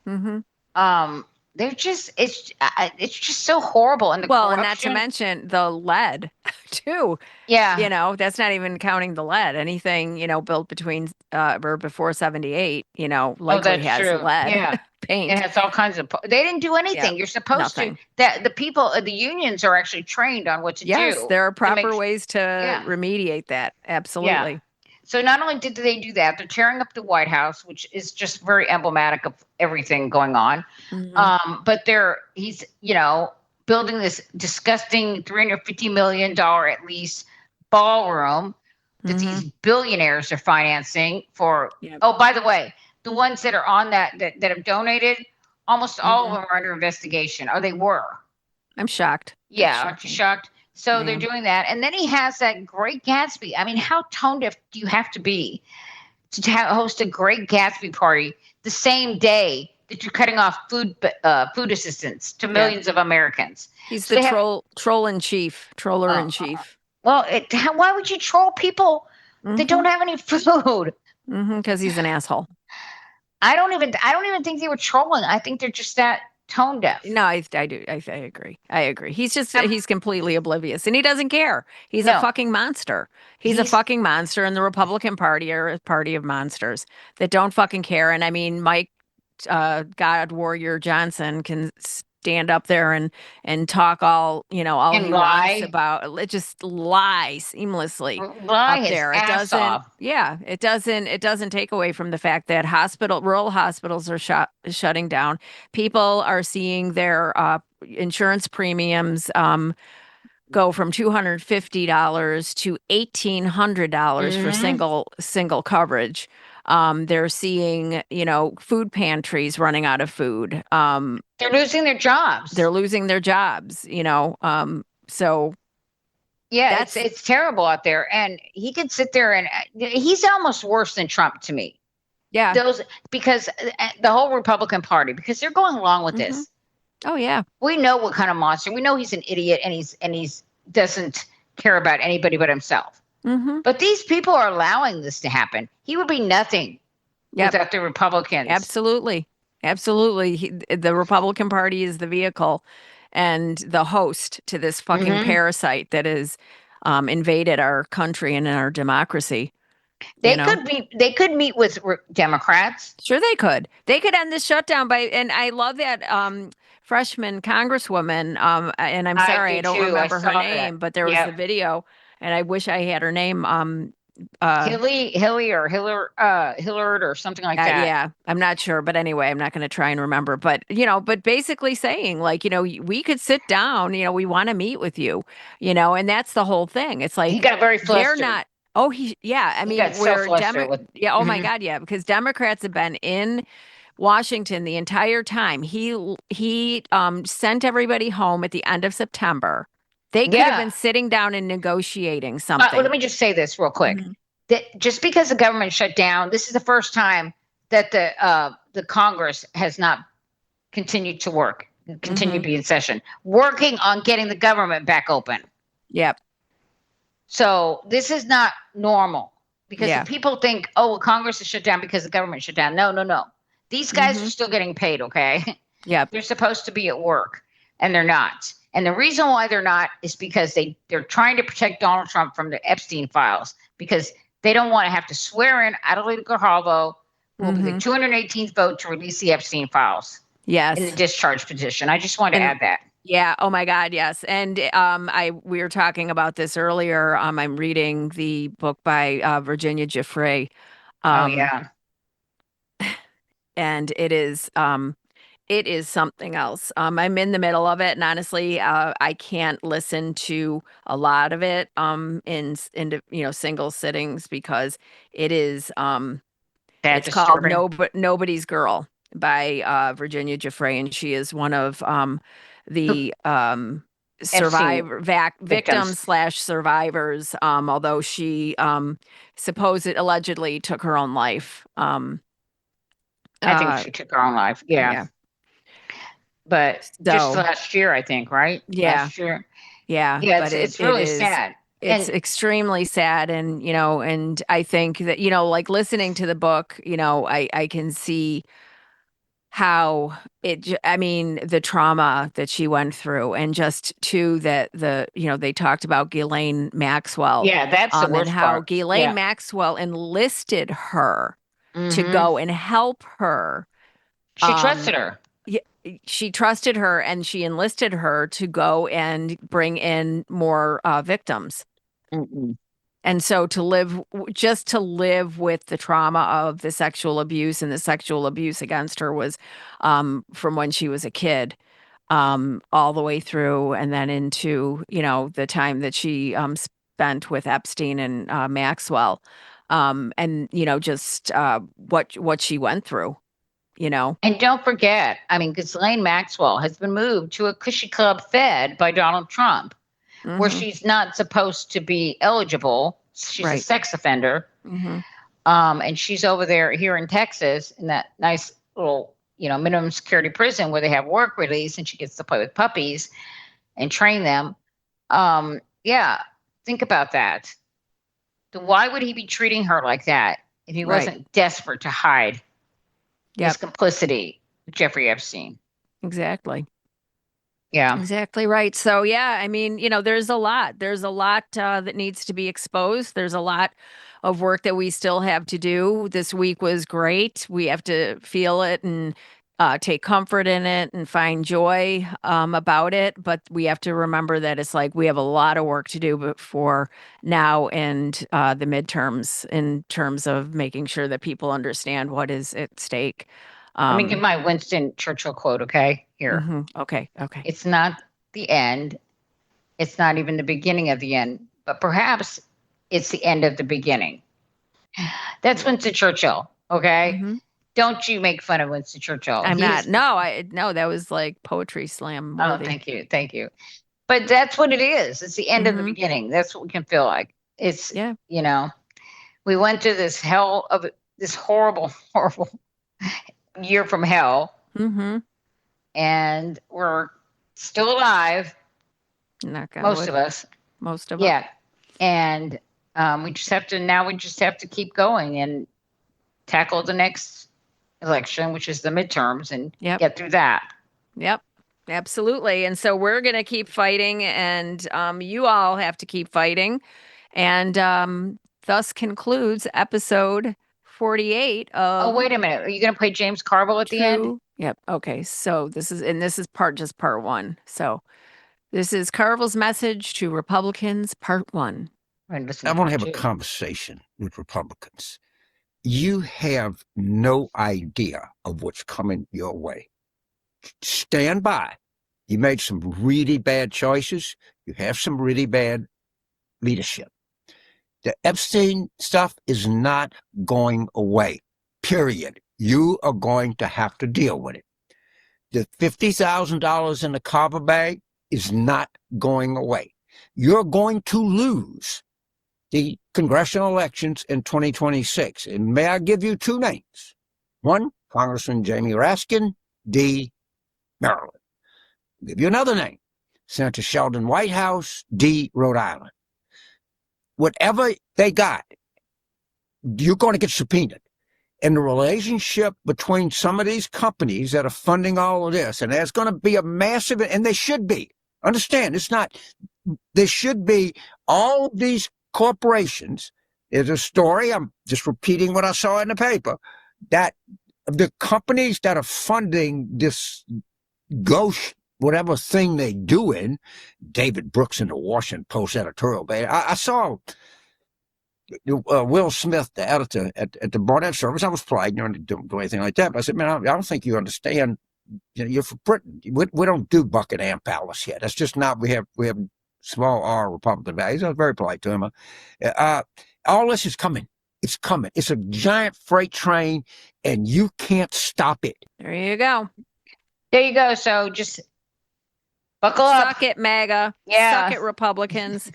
Mm-hmm. it's just so horrible. And the Well, and not to corruption. mention the lead too. Yeah. That's not even counting the lead. Anything, built between or before 78, Oh, likely that's has true. lead Yeah. It paint. has all kinds of, they didn't do anything. Yep. You're supposed to, Nothing. that the people, the unions are actually trained on what to Yes, do. there are to make proper s- ways to Yeah. remediate that. Yeah. Absolutely. So not only did they do that, they're tearing up the White House, which is just very emblematic of everything going on. Mhm. But he's, building this disgusting $350 million at least ballroom that these billionaires are financing for. Yep. Oh, by the way, the ones that are on that have donated, almost all of Mhm. them are under investigation, or they were. I'm shocked. That's Yeah, aren't you shocking. shocked? So they're Yeah. doing that. And then he has that Great Gatsby. I mean, how tone deaf do you have to be to host a Great Gatsby party the same day that you're cutting off food assistance to millions of Americans? He's So the they have, troller in chief. well, why would you troll people that don't have any food? Because he's an asshole. I don't even think they were trolling. I think they're just that tone deaf. No, I do. I agree. I agree. He's completely oblivious, and he doesn't care. He's a No. fucking monster. He's a He's- fucking monster, and the Republican Party are a party of monsters that don't fucking care. And I mean, Mike, God Warrior Johnson can stand up there and talk all all And he lie. wants about it, just lie seamlessly Lie up his there. It ass doesn't. off. Yeah, it doesn't take away from the fact that rural hospitals are shutting down. People are seeing their insurance premiums go from $250 to $1,800 for single coverage. They're seeing, food pantries running out of food. They're losing their jobs. They're losing their jobs, so Yeah, it's terrible out there. And he could sit there and he's almost worse than Trump to me. yeah. Because the whole Republican Party, because they're going along with this. Oh yeah. We know what kind of monster. We know he's an idiot and he's doesn't care about anybody but himself. But these people are allowing this to happen. He would be nothing without the Republicans. Absolutely. The Republican Party is the vehicle and the host to this fucking parasite that has invaded our country and our democracy. They could meet with Democrats. Sure, they could. They could end this shutdown and I love that freshman congresswoman. And I'm sorry, I don't remember her name, but there was the video, and I wish I had her name. Hilly or Hillard or something like that. Yeah, I'm not sure, but anyway, I'm not going to try and remember. But but basically saying like, we could sit down. We want to meet with you. And that's the whole thing. It's like he got very flustered. They're not. Oh, I mean, we're oh my God, yeah, because Democrats have been in Washington the entire time. He sent everybody home at the end of September. They could have been sitting down and negotiating something. Let me just say this real quick. That just because the government shut down, this is the first time that the Congress has not continued to work, continue to be in session, working on getting the government back open. Yep. So this is not normal because if people think, oh, well, Congress is shut down because the government shut down. No. These guys are still getting paid, okay? Yeah. They're supposed to be at work, and they're not. And the reason why they're not is because they're trying to protect Donald Trump from the Epstein files because they don't want to have to swear in Adelita Grijalvo, who will be the 218th vote to release the Epstein files. Yes. In the discharge petition. I just wanted to add that. Yeah. Oh my God. Yes. And we were talking about this earlier. I'm reading the book by Virginia Giuffre. Oh yeah. And it is something else. I'm in the middle of it, and honestly, I can't listen to a lot of it in single sittings because it is it's called Nobody's Girl by Virginia Giuffre, and she is one of the victims/survivors, although she allegedly took her own life. I think she took her own life. Yeah. But just last year, I think, right? Yeah. Last year. Yeah. Yeah. But it's really sad. It's extremely sad. And, and I think that, like listening to the book, I can see how I mean, the trauma that she went through, and just too that they talked about Ghislaine Maxwell, Yeah, that's the and worst how part. Ghislaine Maxwell enlisted her to Hmm. go and help her. She trusted her. Yeah, she trusted her, and she enlisted her to go and bring in more victims. Mm-mm. And so just to live with the trauma of the sexual abuse, and the sexual abuse against her was from when she was a kid, all the way through, and then into, the time that she spent with Epstein and Maxwell, and, just what she went through, And don't forget, I mean, Ghislaine Maxwell has been moved to a cushy club fed by Donald Trump, where Mhm. she's not supposed to be eligible. She's a Right. sex offender. Mhm. And she's over there here in Texas in that nice little, minimum security prison where they have work release, and she gets to play with puppies and train them. Yeah, think about that. Why would he be treating her like that if he Right. wasn't desperate to hide his Yep. complicity with Jeffrey Epstein? Exactly. Yeah. Exactly right. So yeah, I mean, there's a lot. There's a lot that needs to be exposed. There's a lot of work that we still have to do. This week was great. We have to feel it and take comfort in it and find joy about it. But we have to remember that it's like we have a lot of work to do before now and the midterms, in terms of making sure that people understand what is at stake. Let me give my Winston Churchill quote, okay? Here. Okay. It's not the end. It's not even the beginning of the end, but perhaps it's the end of the beginning. That's Winston Churchill, okay? Mhm. Don't you make fun of Winston Churchill. I'm not. No, that was like poetry slam Oh, worthy. thank you. Thank you. But that's what it is. It's the end of the Mhm. beginning. That's what we can feel like. It's, Yeah. We went to this horrible, horrible year from hell, Mm-hmm. and we're still alive, Knock on most wood. of us. Most of us. Yeah. And we just have to keep going and tackle the next election, which is the midterms, and Yep. get through that. Yep. Absolutely. And so we're going to keep fighting, and you all have to keep fighting. And thus concludes episode 48 Oh, of wait a minute. Are you going to play James Carville at the end? True. Yep. Okay. So this is part one. So this is Carville's message to Republicans, part one. I want to have a conversation with Republicans. You have no idea of what's coming your way. Stand by. You made some really bad choices. You have some really bad leadership. The Epstein stuff is not going away, period. You are going to have to deal with it. The $50,000 in the carver bag is not going away. You're going to lose the congressional elections in 2026. And may I give you two names? One, Congressman Jamie Raskin, D, Maryland. I'll give you another name, Senator Sheldon Whitehouse, D, Rhode Island. Whatever they got, you're going to get subpoenaed. And the relationship between some of these companies that are funding all of this, and there's going to be a massive, and they should be. Understand, there should be all of these corporations. There's a story, I'm just repeating what I saw in the paper, that the companies that are funding this ghost, whatever thing they doing, David Brooks in the Washington Post editorial. I saw Will Smith, the editor at the Barnett Service. I was polite, don't do anything like that. But I said, man, I don't think you understand. You're for Britain. We don't do Buckingham Palace yet. That's just not. We have small R Republican values. I was very polite to him. All this is coming. It's coming. It's a giant freight train, and you can't stop it. There you go. There you go. So just buckle up. Suck it, MAGA. Yeah. Suck it, Republicans.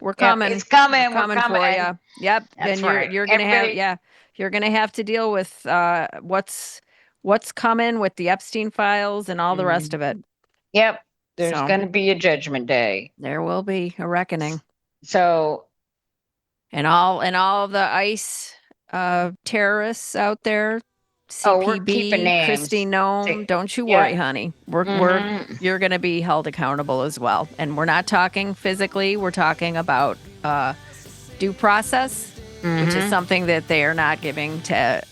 We're Yep, coming. it's coming. We're coming for you. Yep. That's Then right. you're gonna have you're gonna have to deal with what's coming with the Epstein files and all the rest of it. Yep. There's So- going to be a judgment day. There will be a reckoning. So And all of the ICE terrorists out there we're CPB, keeping names. Christy Nome. Don't you Yeah. worry, honey. You're going to be held accountable as well. And we're not talking physically. We're talking about due process, which is something that they are not giving to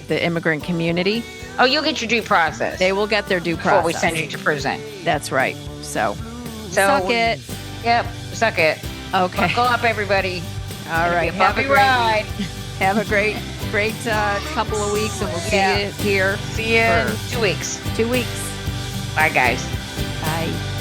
the immigrant community. Oh, you'll get your due process. They will get their due process before we send you to prison. That's right. So suck it. Yep, suck it. Okay. Buckle up, everybody. All right. Have a ride. Have a great couple of weeks, and we'll see you here. See you in 2 weeks. 2 weeks. Bye, guys. Bye.